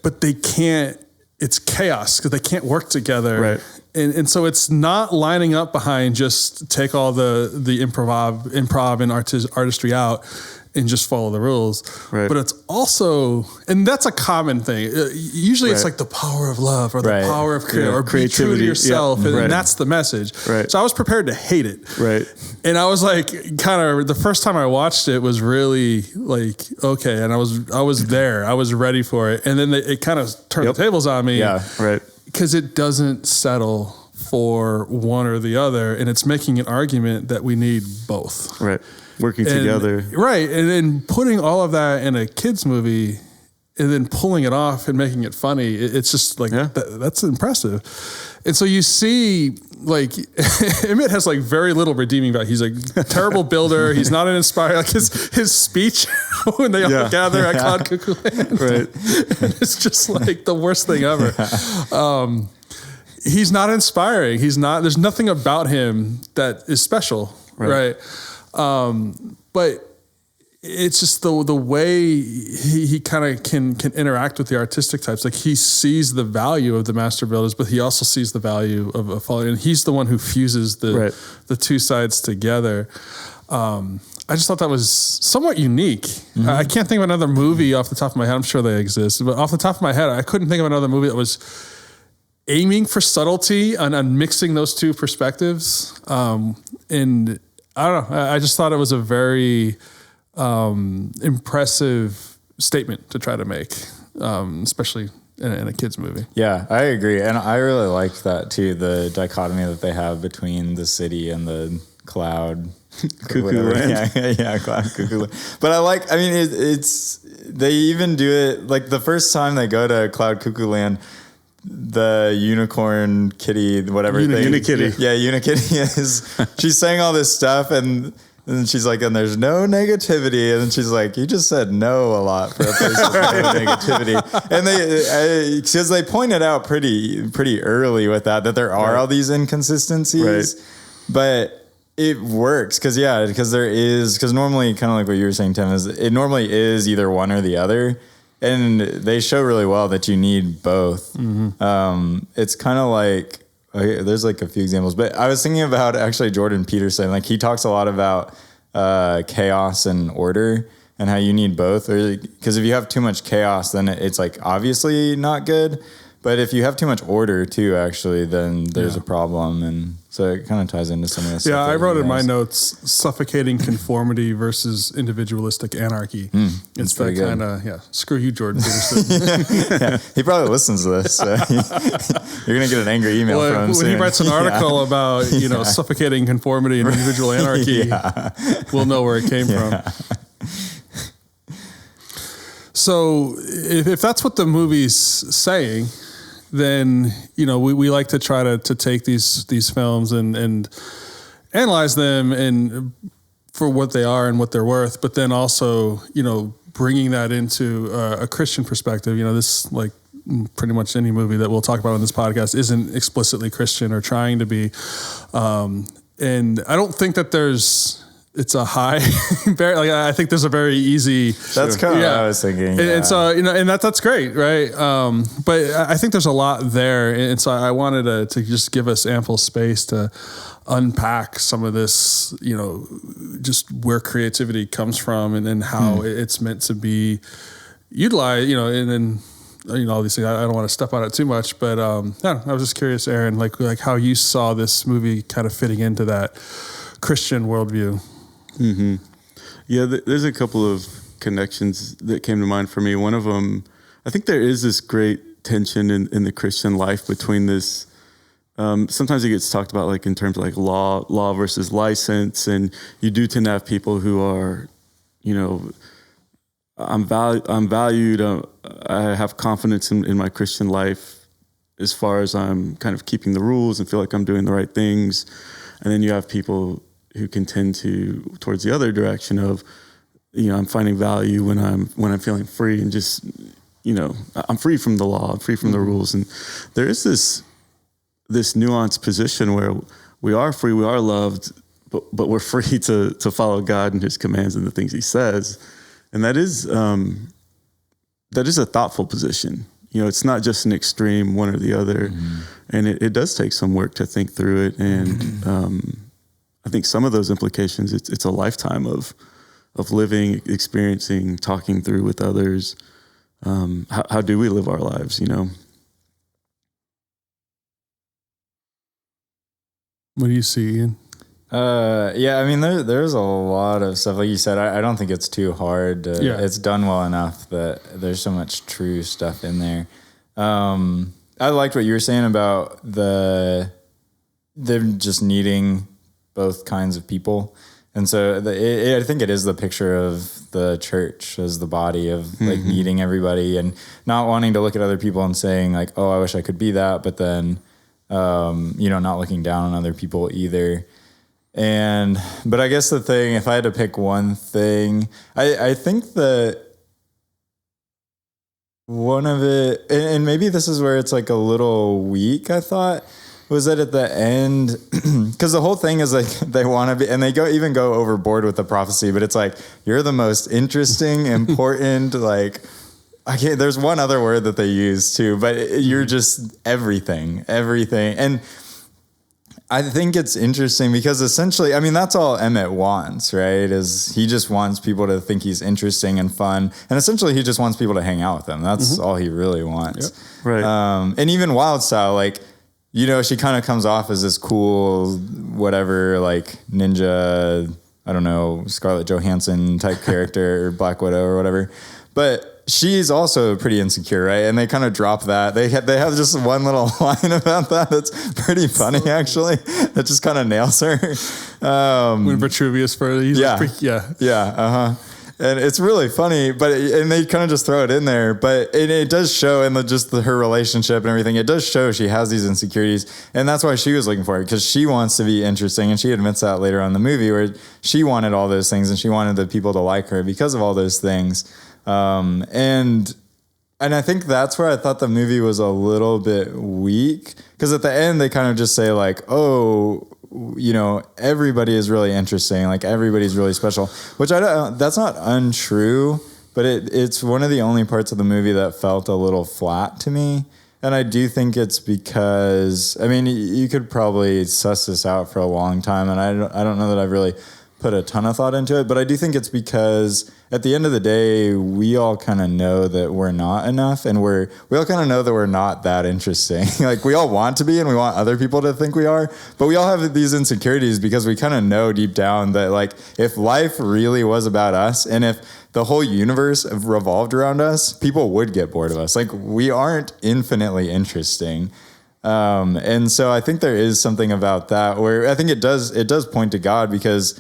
but they can't. It's chaos because they can't work together. Right. And so it's not lining up behind just take all the improv and artistry out and just follow the rules. Right. But it's also, and that's a common thing. Usually it's like the power of love or the power of or be true to yourself. And that's the message. Right. So I was prepared to hate it. Right. And I was like, kind of, the first time I watched it was really like, okay. And I was there. I was ready for it. And then it kind of turned the tables on me. Yeah. Right. Because it doesn't settle for one or the other, and it's making an argument that we need both. Right. Working together. Right. And then putting all of that in a kid's movie and then pulling it off and making it funny, it's just like, that's impressive. And so you see, like, Emmett has like very little redeeming value. He's a terrible builder. He's not an inspired, like his speech when they all gather at Cloud Cuckoo Land. Right. It's just like the worst thing ever. He's not inspiring. There's nothing about him that is special. Right. But it's just the way he kind of can interact with the artistic types. Like he sees the value of the master builders, but he also sees the value of following. And he's the one who fuses the two sides together. I just thought that was somewhat unique. Mm-hmm. I can't think of another movie off the top of my head. I'm sure they exist, but off the top of my head, I couldn't think of another movie that was aiming for subtlety and mixing those two perspectives. And I don't know. I just thought it was a very impressive statement to try to make, especially in a kid's movie. Yeah, I agree. And I really liked that too, the dichotomy that they have between the city and the cloud. Cuckoo land. Yeah, cloud cuckoo land. But it's they even do it, like the first time they go to Cloud Cuckoo Land, the unicorn kitty, whatever thing. Unikitty. Yeah, Unikitty she's saying all this stuff and she's like, and there's no negativity. And then she's like, you just said no a lot for a place with no negativity. And because they pointed out pretty early with that there are all these inconsistencies, but it works because normally, kind of like what you were saying, Tim, is it normally is either one or the other. And they show really well that you need both. Mm-hmm. It's kind of like, there's like a few examples, but I was thinking about actually Jordan Peterson. Like he talks a lot about chaos and order and how you need both. Because if you have too much chaos, then it's like obviously not good. But if you have too much order too, actually, then there's a problem. And so it kind of ties into some of this. Yeah, I wrote in my notes, suffocating conformity versus individualistic anarchy. It's that kind of, screw you, Jordan Peterson. He probably listens to this. So you're going to get an angry email from him when soon. he writes an article about, suffocating conformity and individual anarchy, we'll know where it came from. So if that's what the movie's saying, then, we like to try to take these films and analyze them and for what they are and what they're worth, but then also, bringing that into a Christian perspective. This, like pretty much any movie that we'll talk about on this podcast, isn't explicitly Christian or trying to be. And I don't think that it's a high barrier. I think there's a very easy. That's kind of what I was thinking. And so, and that's great. Right. But I think there's a lot there. And so I wanted to just give us ample space to unpack some of this, just where creativity comes from and how it's meant to be utilized, and then, all these things. I don't want to step on it too much, but I was just curious, Aaron, like how you saw this movie kind of fitting into that Christian worldview. Mm-hmm. Yeah, there's a couple of connections that came to mind for me. One of them, I think there is this great tension in the Christian life between this. Sometimes it gets talked about like in terms of like law versus license, and you do tend to have people who are, I'm valued. I have confidence in my Christian life as far as I'm kind of keeping the rules and feel like I'm doing the right things. And then you have people who can tend towards the other direction of, I'm finding value when I'm feeling free and just, I'm free from the law, I'm free from the rules. And there is this nuanced position where we are free, we are loved, but we're free to follow God and his commands and the things he says. And that is a thoughtful position. It's not just an extreme, one or the other. Mm-hmm. And it does take some work to think through it. And I think some of those implications, it's a lifetime of living, experiencing, talking through with others. How do we live our lives, What do you see, Ian? There's a lot of stuff. Like you said, I don't think it's too hard. It's done well enough that there's so much true stuff in there. I liked what you were saying about them just needing both kinds of people. And so I think it is the picture of the church as the body of like needing everybody and not wanting to look at other people and saying like, oh, I wish I could be that. But then, not looking down on other people either. But I guess the thing, if I had to pick one thing, I think that one of it, and maybe this is where it's like a little weak, I thought, was that at the end, because the whole thing is like they want to be, and they go overboard with the prophecy, but it's like, you're the most interesting, important, like, there's one other word that they use too, but you're just everything. And I think it's interesting because essentially, I mean, that's all Emmett wants, right? Is he just wants people to think he's interesting and fun. And essentially he just wants people to hang out with him. That's all he really wants. Yep. Right. And even Wild Style, like, you know, she kind of comes off as this cool, whatever, like ninja, I don't know, Scarlett Johansson type character or Black Widow or whatever. But she's also pretty insecure, right? And they kind of drop that. They have just one little line about that that's pretty funny, actually. That just kind of nails her. When Vitruvius And it's really funny, and they kind of just throw it in there, but it does show in her relationship and everything. It does show she has these insecurities, and that's why she was looking for it, because she wants to be interesting, and she admits that later on in the movie, where she wanted all those things, and she wanted the people to like her because of all those things. And I think that's where I thought the movie was a little bit weak, because at the end they kind of just say like, oh, you know, everybody is really interesting, like everybody's really special, which that's not untrue, but it's one of the only parts of the movie that felt a little flat to me. And I do think it's because, I mean, you could probably suss this out for a long time, and I don't know that I've really put a ton of thought into it, but I do think it's because at the end of the day, we all kind of know that we're not enough, and we all kind of know that we're not that interesting. Like, we all want to be, and we want other people to think we are, but we all have these insecurities because we kind of know deep down that, like, if life really was about us, and if the whole universe revolved around us, people would get bored of us. Like, we aren't infinitely interesting. And so I think there is something about that where I think it does point to God, because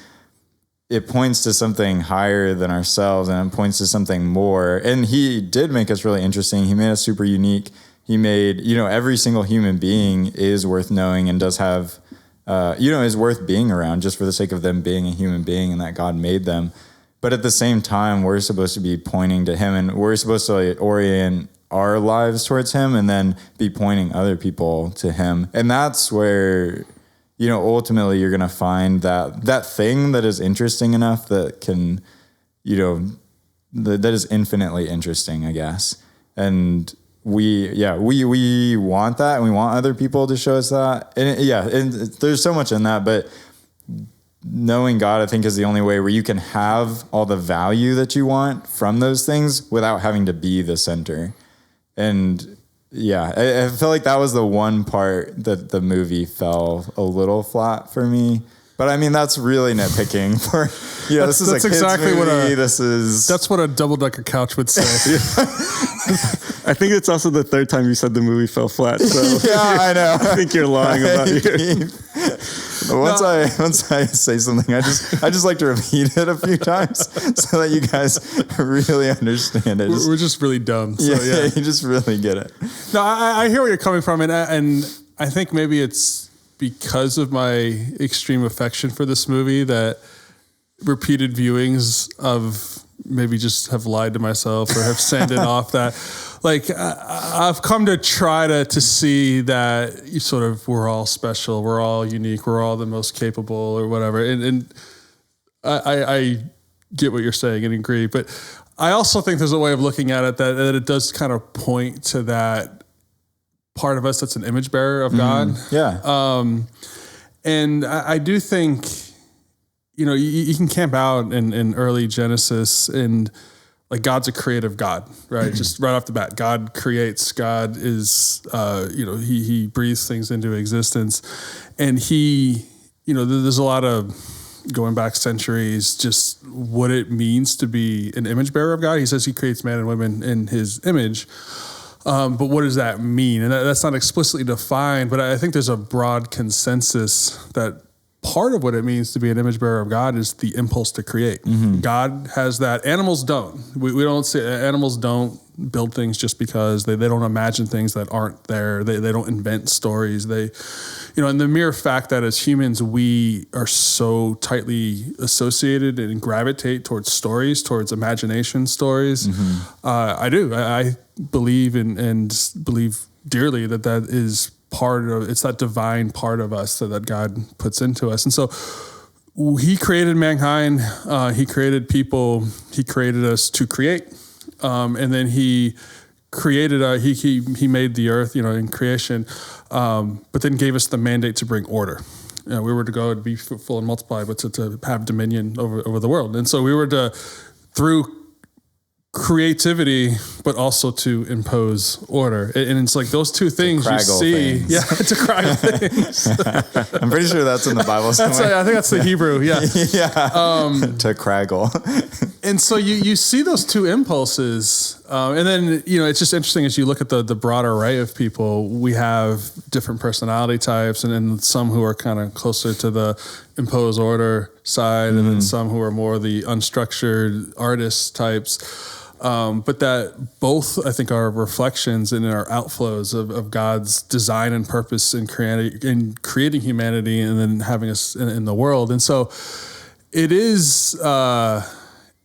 it points to something higher than ourselves, and it points to something more. And he did make us really interesting. He made us super unique. He made, you know, every single human being is worth knowing and does have, is worth being around just for the sake of them being a human being and that God made them. But at the same time, we're supposed to be pointing to him, and we're supposed to like orient our lives towards him and then be pointing other people to him. And that's where, you know, ultimately you're going to find that thing that is interesting enough that can, you know, that is infinitely interesting, I guess. And we want that, and we want other people to show us that. And there's so much in that, but knowing God, I think, is the only way where you can have all the value that you want from those things without having to be the center. And yeah, I felt like that was the one part that the movie fell a little flat for me. But I mean, that's really nitpicking for, this is a kids movie. That's what a double-decker couch would say. I think it's also the third time you said the movie fell flat. So yeah, I know. I think you're lying about you. Once I say something, I just like to repeat it a few times so that you guys really understand it. We're just really dumb. So, yeah, you just really get it. No, I hear where you're coming from, and I think maybe it's because of my extreme affection for this movie that repeated viewings of maybe just have lied to myself or have sanded off that. Like, I've come to try to see that you sort of, we're all special, we're all unique, we're all the most capable or whatever. And I get what you're saying and agree. But I also think there's a way of looking at it that it does kind of point to that part of us that's an image bearer of God. Yeah. And I do think, you know, you can camp out in early Genesis, and like, God's a creative God, right? Just right off the bat, God creates. God is, he breathes things into existence, and he, you know, there's a lot of going back centuries, just what it means to be an image bearer of God. He says he creates man and women in his image. But what does that mean? And that's not explicitly defined, but I think there's a broad consensus that part of what it means to be an image bearer of God is the impulse to create. Mm-hmm. God has that. Animals don't. We don't say animals don't build things just because they don't imagine things that aren't there. They don't invent stories. And the mere fact that as humans, we are so tightly associated and gravitate towards stories, towards imagination stories. Mm-hmm. I believe and believe dearly that is it's that divine part of us that God puts into us. And so he created mankind, he created people, he created us to create. And then he created, he made the earth, in creation, but then gave us the mandate to bring order. We were to go and be fruitful and multiply, but to have dominion over the world. And so we were to, through creativity, but also to impose order. And it's like those two things you see. Things. Yeah, to craggle things. I'm pretty sure that's in the Bible somewhere. I think that's the Hebrew. Yeah. To craggle. And so you see those two impulses. And then, it's just interesting as you look at the broader array of people, we have different personality types and then some who are kind of closer to the impose order side and then some who are more the unstructured artist types. But that both, I think, are reflections and are outflows of God's design and purpose in creating humanity and then having us in the world. And so it is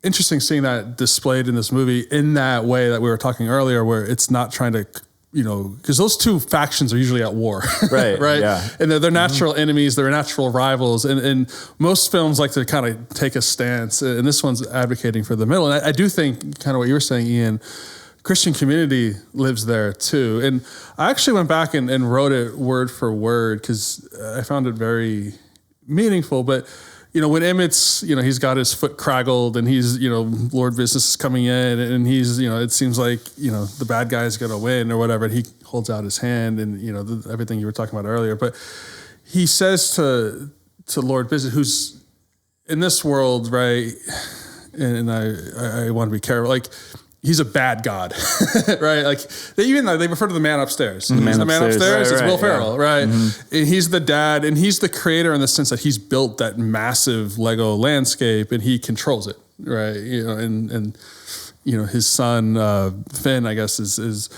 interesting seeing that displayed in this movie in that way that we were talking earlier, where it's not trying to, because those two factions are usually at war, right? Right. Yeah. And they're natural enemies, they're natural rivals. And most films like to kind of take a stance, and this one's advocating for the middle. And I do think kind of what you were saying, Ian, Christian community lives there too. And I actually went back and wrote it word for word because I found it very meaningful. But when Emmett's, he's got his foot craggled and he's, Lord Business is coming in and he's, it seems like, the bad guy's going to win or whatever. And he holds out his hand and, everything you were talking about earlier. But he says to Lord Business, who's in this world, right? And I want to be careful. Like, he's a bad God, right? Like they refer to the man upstairs. The man upstairs is Will Ferrell, right? Mm-hmm. And he's the dad, and he's the creator in the sense that he's built that massive Lego landscape, and he controls it, right? And his son Finn, I guess, is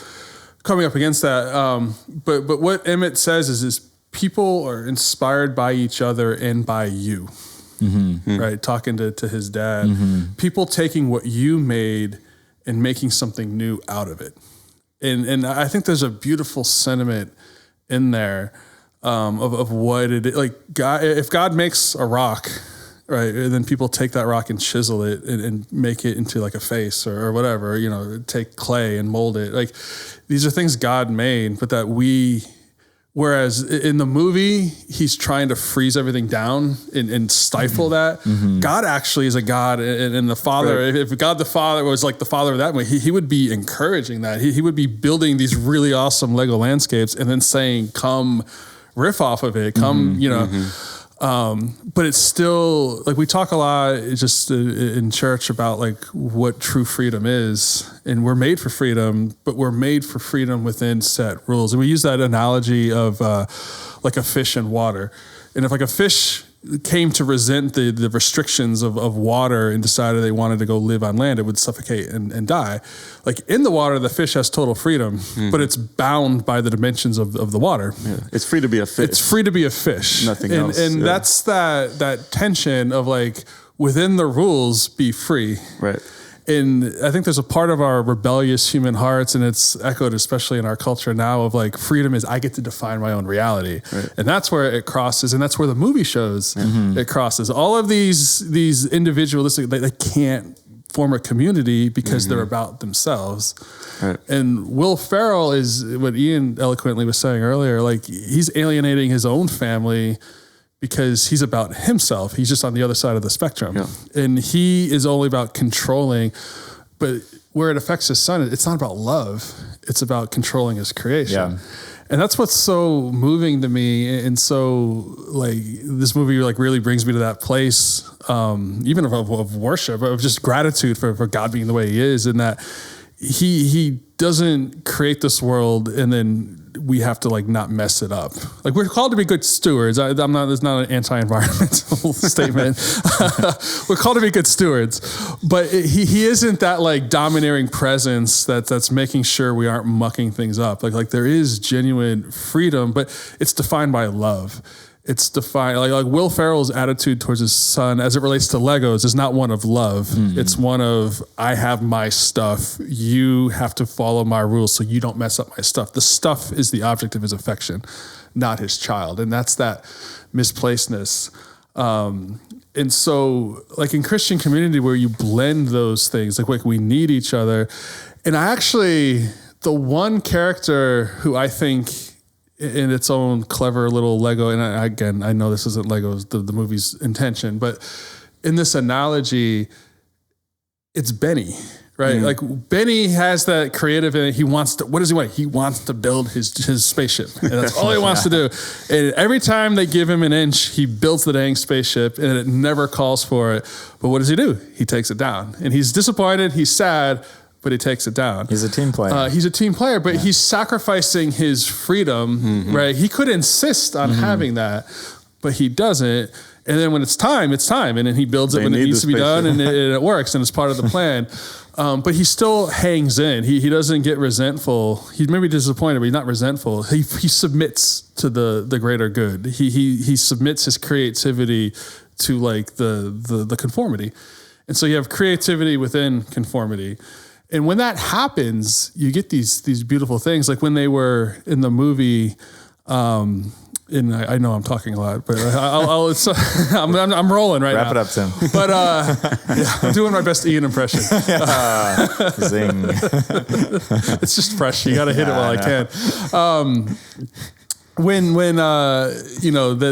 coming up against that. But what Emmett says is people are inspired by each other and by you, right? Talking to his dad, people taking what you made and making something new out of it. And I think there's a beautiful sentiment in there of what it is. Like God, if God makes a rock, right, and then people take that rock and chisel it and make it into like a face or whatever, take clay and mold it. Like these are things God made, but that whereas in the movie, he's trying to freeze everything down and stifle that. God actually is a God, and the Father, right. If God the Father was like the Father of that way, he would be encouraging that. He would be building these really awesome Lego landscapes and then saying, come riff off of it, come, but it's still, like we talk a lot just in church about like what true freedom is, and we're made for freedom, but we're made for freedom within set rules. And we use that analogy of like a fish in water. And if like a fish came to resent the restrictions of water and decided they wanted to go live on land, it would suffocate and die. Like in the water, the fish has total freedom, but it's bound by the dimensions of the water. Yeah. It's free to be a fish. It's free to be a fish. Nothing else. And that's that tension of like within the rules, be free. Right. And I think there's a part of our rebellious human hearts, and it's echoed especially in our culture now, of like freedom is I get to define my own reality. Right. And that's where it crosses, and that's where the movie shows it crosses. All of these individualistic, they can't form a community because they're about themselves. Right. And Will Ferrell is what Ian eloquently was saying earlier, like he's alienating his own family because he's about himself. He's just on the other side of the spectrum. Yeah. And he is only about controlling, but where it affects his son, it's not about love. It's about controlling his creation. Yeah. And that's what's so moving to me. And so like this movie like really brings me to that place, even of worship, of just gratitude for God being the way he is, and that he doesn't create this world and then we have to like not mess it up. Like we're called to be good stewards. It's not an anti-environmental statement. We're called to be good stewards, but he isn't that like domineering presence that's making sure we aren't mucking things up. Like there is genuine freedom, but it's defined by love. it's defined like Will Ferrell's attitude towards his son as it relates to Legos is not one of love. It's one of, I have my stuff. You have to follow my rules so you don't mess up my stuff. The stuff is the object of his affection, not his child. And that's that misplacedness. And so like in Christian community where you blend those things, like we need each other. And I actually, the one character who I think in its own clever little Lego, and again, I know this isn't Lego's, the movie's intention, but in this analogy, it's Benny, right? Like Benny has that creative, and he wants to, what does he want? He wants to build his spaceship. And that's all he wants to do. And every time they give him an inch, he builds the dang spaceship and it never calls for it. But what does he do? He takes it down and he's disappointed. He's sad, but he takes it down. He's a team player. He's a team player, but he's sacrificing his freedom, right? He could insist on having that, but he doesn't. And then when it's time, and then he builds it when it needs to be done, and it works, and it's part of the plan. But he still hangs in. He doesn't get resentful. He may be disappointed, but he's not resentful. He submits to the greater good. He submits his creativity to like the conformity. And so you have creativity within conformity. And when that happens, you get these beautiful things. Like when they were in the movie, and I know I'm talking a lot, but I'm rolling right now. Wrap it up, Tim. But I'm doing my best Ian impression. Zing. It's just fresh. You got to hit it while I can. When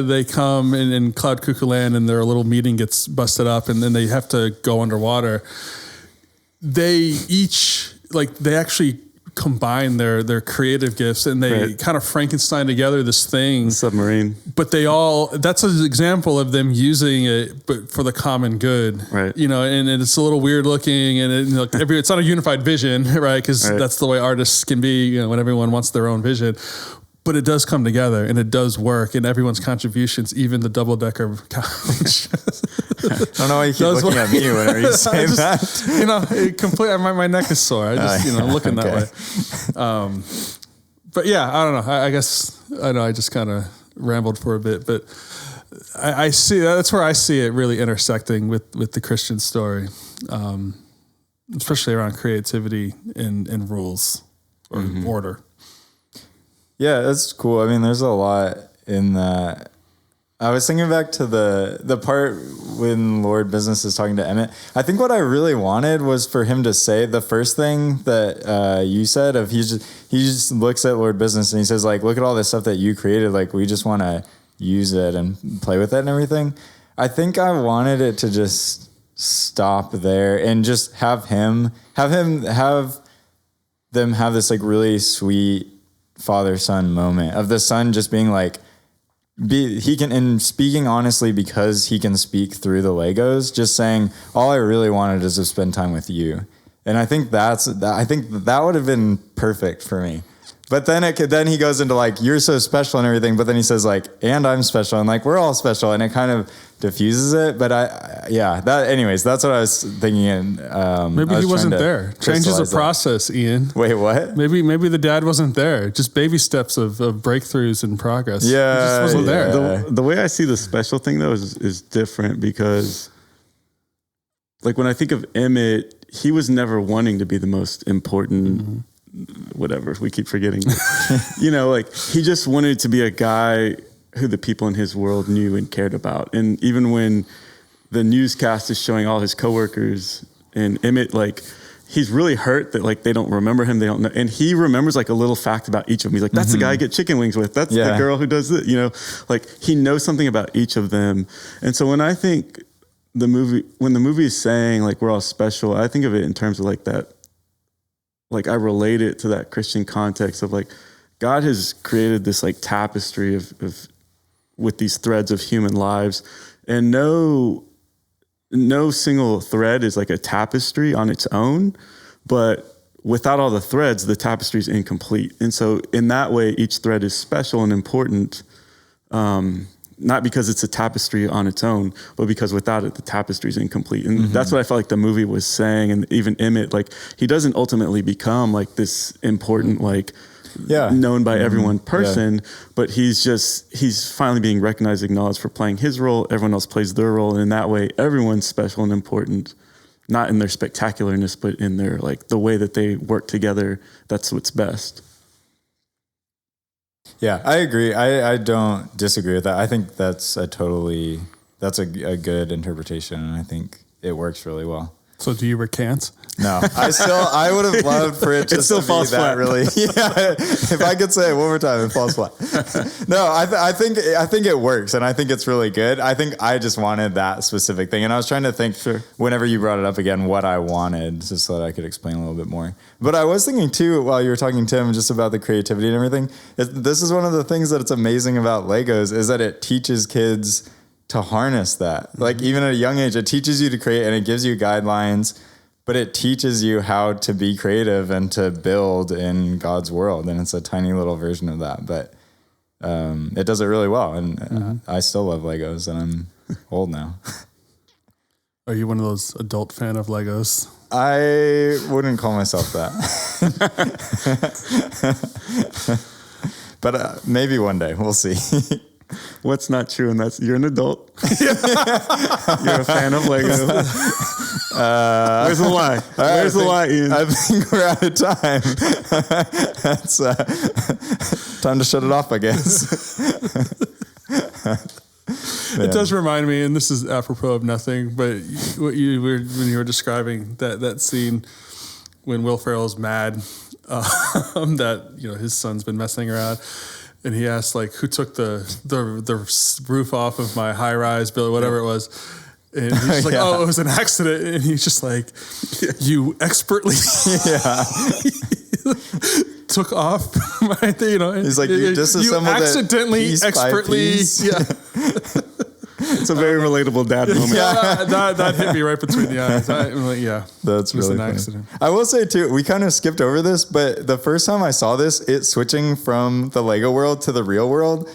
they come in Cloud Cuckoo Land and their little meeting gets busted up, and then they have to go underwater. They actually combine their creative gifts and they kind of Frankenstein together this thing. Submarine. But that's an example of them using it, but for the common good. Right. And it's a little weird looking and it's not a unified vision, right? Because that's the way artists can be, when everyone wants their own vision. But it does come together and it does work, and everyone's contributions, even the double-decker couch. I don't know why you keep looking at me whenever you say that. My neck is sore. I just, looking that way. But yeah, I don't know. I guess, I just kind of rambled for a bit, but I see, that's where I see it really intersecting with the Christian story, especially around creativity and rules or order. Yeah, that's cool. I mean, there's a lot in that. I was thinking back to the part when Lord Business is talking to Emmett. I think what I really wanted was for him to say the first thing that you said of he just looks at Lord Business and he says, like, look at all this stuff that you created. Like, we just want to use it and play with it and everything. I think I wanted it to just stop there and just have them have this like really sweet father-son moment of the son just being like, and speaking honestly because he can speak through the Legos, just saying, all I really wanted is to spend time with you. And I think that would have been perfect for me. But then he goes into like, you're so special and everything. But then he says like, and I'm special. And like, we're all special. And it kind of diffuses it. But anyways, that's what I was thinking. Maybe he wasn't there. Change is a process, Ian. Wait, what? Maybe the dad wasn't there. Just baby steps of breakthroughs and progress. Yeah. He just wasn't there. The way I see the special thing though is different because like when I think of Emmett, he was never wanting to be the most important whatever, we keep forgetting. Like he just wanted to be a guy who the people in his world knew and cared about. And even when the newscast is showing all his coworkers and Emmett, like he's really hurt that like they don't remember him, they don't know. And he remembers like a little fact about each of them. He's like, that's the guy I get chicken wings with. That's the girl who does it, like he knows something about each of them. And so when I think when the movie is saying like we're all special, I think of it in terms of like that. Like I relate it to that Christian context of like God has created this like tapestry of with these threads of human lives, and no single thread is like a tapestry on its own, but without all the threads, the tapestry is incomplete. And so in that way, each thread is special and important, not because it's a tapestry on its own, but because without it, the tapestry is incomplete. And that's what I felt like the movie was saying. And even Emmett, like he doesn't ultimately become like this important, like known by everyone person, but he's finally being recognized, acknowledged for playing his role. Everyone else plays their role. And in that way, everyone's special and important, not in their spectacularness, but in their like the way that they work together. That's what's best. Yeah, I agree. I don't disagree with that. I think that's a good interpretation, and I think it works really well. So do you recant? No, I would have loved for it just to be that flat. Really. Yeah, if I could say it one more time, it falls flat. No, I think it works, and I think it's really good. I think I just wanted that specific thing, and I was trying to think whenever you brought it up again, what I wanted, just so that I could explain a little bit more. But I was thinking too, while you were talking, Tim, just about the creativity and everything. This is one of the things that it's amazing about Legos is that it teaches kids to harness that. Like even at a young age, it teaches you to create, and it gives you guidelines. But it teaches you how to be creative and to build in God's world. And it's a tiny little version of that. But it does it really well. And I still love Legos, and I'm old now. Are you one of those adult fan of Legos? I wouldn't call myself that. But maybe one day. We'll see. What's not true, and that's you're an adult. You're a fan of Lego. Where's the lie? Where's the lie, Ian? I think we're out of time. That's time to shut it off, I guess. It does remind me, and this is apropos of nothing, but what you were when you were describing that scene when Will Ferrell's mad that his son's been messing around. And he asked, like, who took the roof off of my high-rise building, whatever it was. And he's just like, it was an accident. And he's just like, you expertly took off my thing, He's like, you disassembled you accidentally, piece expertly. piece. Yeah. It's a very relatable dad moment. That hit me right between the eyes. I'm like, that's really an funny. accident. I will say too, we kind of skipped over this, but the first time I saw this, it switching from the Lego world to the real world,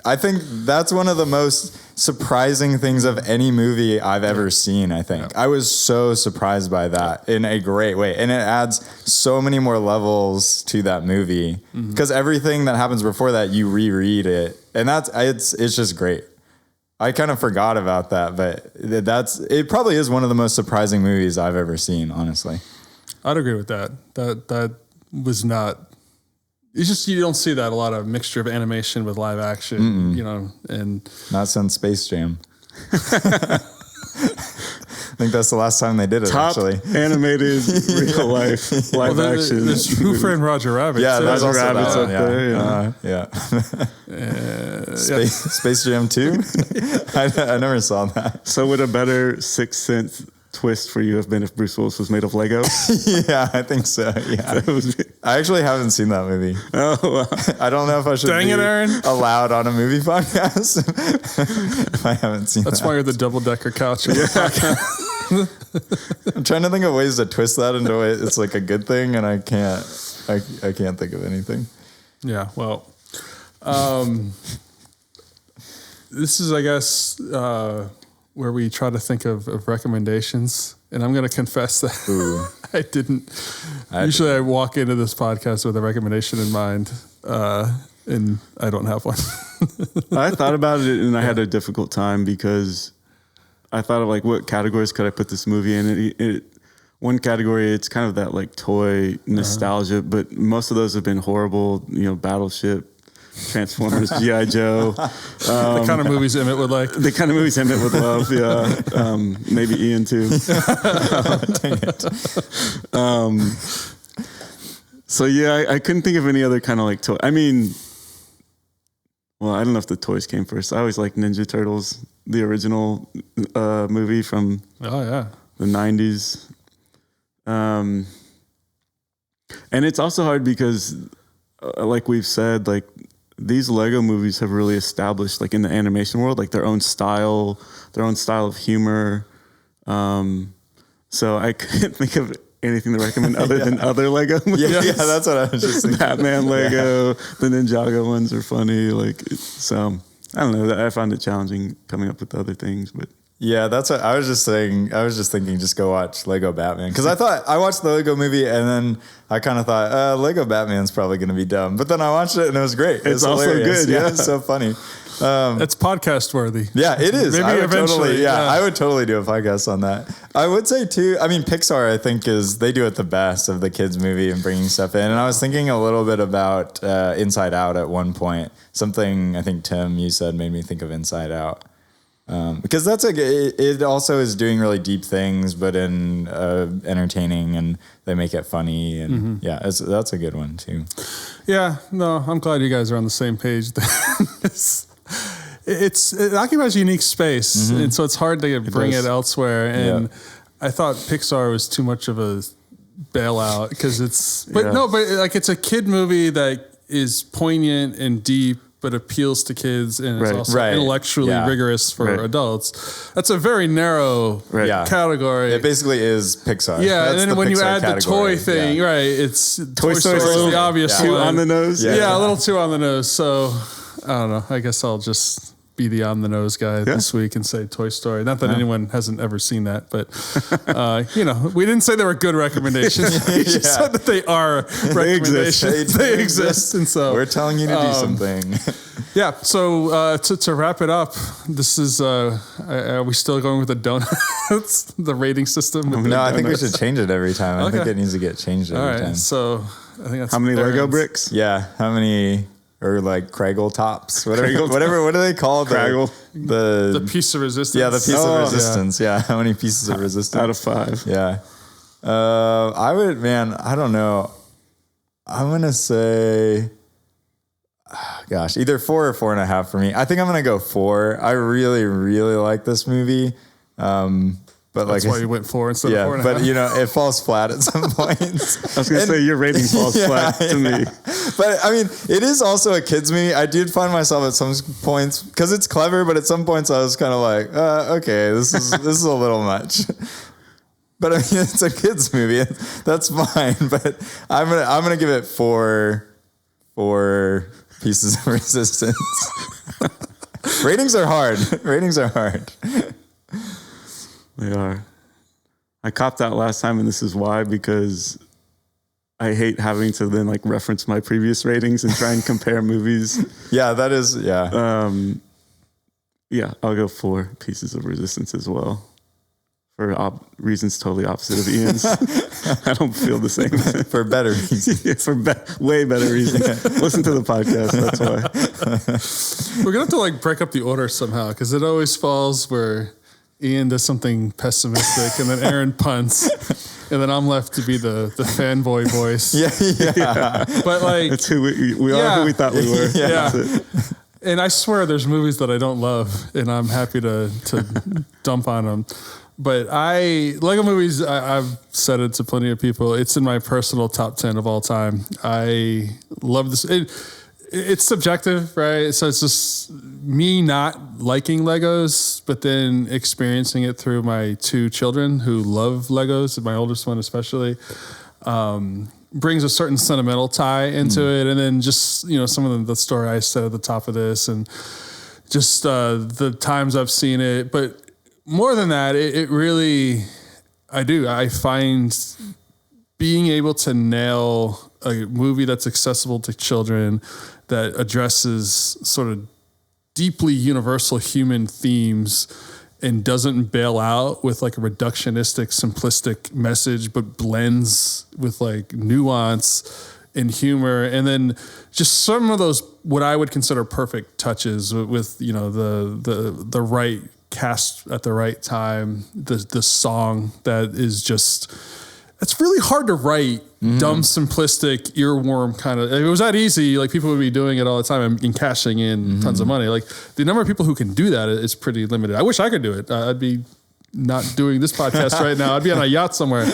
I think that's one of the most surprising things of any movie I've ever seen. I think I was so surprised by that in a great way, and it adds so many more levels to that movie because everything that happens before that, you reread it, and it's just great. I kind of forgot about that, but it probably is one of the most surprising movies I've ever seen, honestly. I'd agree with that. That was not. It's just you don't see that a lot of mixture of animation with live action, and not since Space Jam. I think that's the last time they did it. Top actually, animated real life live action. There's Who Framed Roger Rabbit. Yeah, there's also Rabbit's up there. Space Jam 2. I never saw that. So would a better Sixth Sense twist for you have been if Bruce Willis was made of Lego? Yeah, I think so. Yeah, I actually haven't seen that movie. Oh, wow. I don't know if I should be allowed on a movie podcast if I haven't seen that. That's why you're the double-decker couch. I'm trying to think of ways to twist that into it's like a good thing, and I can't think of anything. Yeah, well, this is, I guess, where we try to think of recommendations, and I'm going to confess that I didn't. Usually I walk into this podcast with a recommendation in mind, and I don't have one. I thought about it, and I had a difficult time because I thought of like what categories could I put this movie in. One category, it's kind of that like toy nostalgia, but most of those have been horrible. Battleship, Transformers, G.I. Joe. The kind of movies Emmett would like. The kind of movies Emmett would love, yeah. Maybe Ian too. Dang it. So yeah, I couldn't think of any other kind of like toy. I mean, well, I don't know if the toys came first. I always liked Ninja Turtles, the original movie from the 90s. And it's also hard because, like we've said, like these Lego movies have really established, like in the animation world, like their own style of humor. So I couldn't think of anything to recommend other than other Lego movies. Yeah, that's what I was just thinking. Batman Lego, the Ninjago ones are funny. So I don't know. I found it challenging coming up with other things, but Yeah, that's what I was just saying. I was just thinking, just go watch Lego Batman. Because I watched the Lego movie and then I kind of thought, Lego Batman's probably going to be dumb. But then I watched it and it was great. It's also good. Yeah, it's so funny. It's podcast worthy. Yeah, it is. Maybe I would eventually. I would totally do a podcast on that. I would say too, I mean, Pixar, I think they do it the best of the kids movie and bringing stuff in. And I was thinking a little bit about Inside Out at one point. Something I think, Tim, you said made me think of Inside Out. Because it also is doing really deep things, but in entertaining, and they make it funny, and that's a good one too. Yeah, no, I'm glad you guys are on the same page. It occupies a unique space, and so it's hard to bring it elsewhere. And I thought Pixar was too much of a bailout because it's a kid movie that is poignant and deep, but appeals to kids and is also intellectually rigorous for adults. That's a very narrow category. It basically is Pixar. Yeah, That's and then when you add the toy thing, it's Toy Story is the obvious one. Too on the nose. Yeah, a little too on the nose. So I don't know. I guess I'll just be the on the nose guy this week and say Toy Story. Not that anyone hasn't ever seen that, but we didn't say they were good recommendations. We just said that they are recommendations. They exist, and so we're telling you to do something. Yeah. So to wrap it up, this is. Are we still going with the donuts? The rating system? No, I think we should change it every time. I think it needs to get changed every time. So I think that's how many Lego bricks? Yeah. How many? Or like Craggle tops, whatever. What do they call Craggle? The piece of resistance. Yeah, the piece of resistance. Yeah. How many pieces of resistance? Out of 5. Yeah. I would, man. I don't know. I'm gonna say, either 4 or 4.5 for me. I think I'm gonna go 4. I really, really like this movie. But that's why you went 4 instead of 4.5. But it falls flat at some point. I was going to say your rating falls flat to me. But I mean, it is also a kids movie. I did find myself at some points, because it's clever, but at some points I was kind of like, okay, this is a little much. But I mean, it's a kids movie. That's fine. But I'm gonna give it 4 pieces of resistance. Ratings are hard. They are. I copped out last time, and this is why, because I hate having to then reference my previous ratings and try and compare movies. Yeah, that is, I'll go 4 pieces of resistance as well. For reasons totally opposite of Ian's. I don't feel the same. For better reasons. Way better reasons. Listen to the podcast, that's why. We're going to have to break up the order somehow, because it always falls where Ian does something pessimistic, and then Aaron punts, and then I'm left to be the fanboy voice. Yeah. But that's who we are. Who we thought we were. Yeah. And I swear, there's movies that I don't love, and I'm happy to dump on them. But Lego movies, I've said it to plenty of people. It's in my personal top 10 of all time. I love this. It's subjective, right? So it's just me not liking Legos, but then experiencing it through my 2 children who love Legos, my oldest one especially, brings a certain sentimental tie into it. And then just, some of the story I said at the top of this, and just the times I've seen it. But more than that, it really, I find being able to nail a movie that's accessible to children, that addresses sort of deeply universal human themes and doesn't bail out with a reductionistic, simplistic message, but blends with nuance and humor. And then just some of those, what I would consider perfect touches with the right cast at the right time, the song that is just, it's really hard to write dumb, simplistic, earworm kind of. If it was that easy, people would be doing it all the time and cashing in tons of money. The number of people who can do that is pretty limited. I wish I could do it. I'd be not doing this podcast right now. I'd be on a yacht somewhere.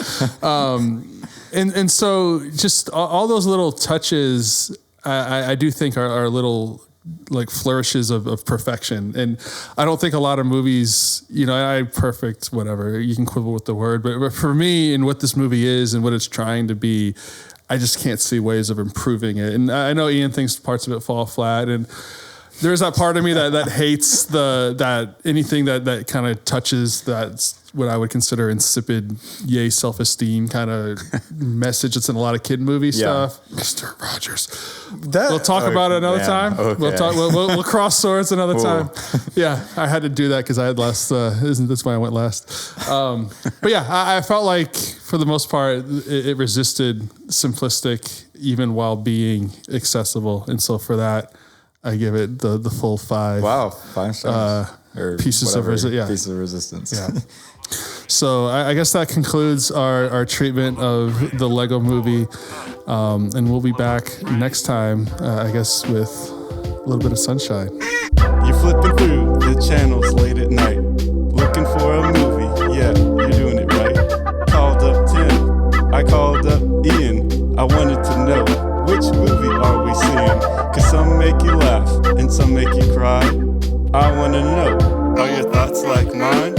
And so just all those little touches, I do think are little flourishes of perfection. And I don't think a lot of movies, perfect, whatever, you can quibble with the word, but for me and what this movie is and what it's trying to be, I just can't see ways of improving it. And I know Ian thinks parts of it fall flat, and There's that part of me that hates that anything that kind of touches that what I would consider insipid, yay self-esteem kind of message that's in a lot of kid movie stuff. Mr. Rogers. We'll talk about it another time. Okay. We'll cross swords another time. Yeah, I had to do that because I had last. Isn't this why I went last? But yeah, I felt like for the most part it resisted simplistic even while being accessible, and so for that I give it the full 5. Wow, 5 stars. Or pieces of pieces of resistance. Yeah. So I guess that concludes our treatment of the Lego Movie, and we'll be back next time, I guess, with a little bit of sunshine. You're flipping through the channels late at night, looking for a movie. Yeah, you're doing it right. Called up Tim, I called up Ian. I wanted to know, which movie are we seeing? 'Cause some make you laugh and some make you cry. I wanna know, are your thoughts like mine?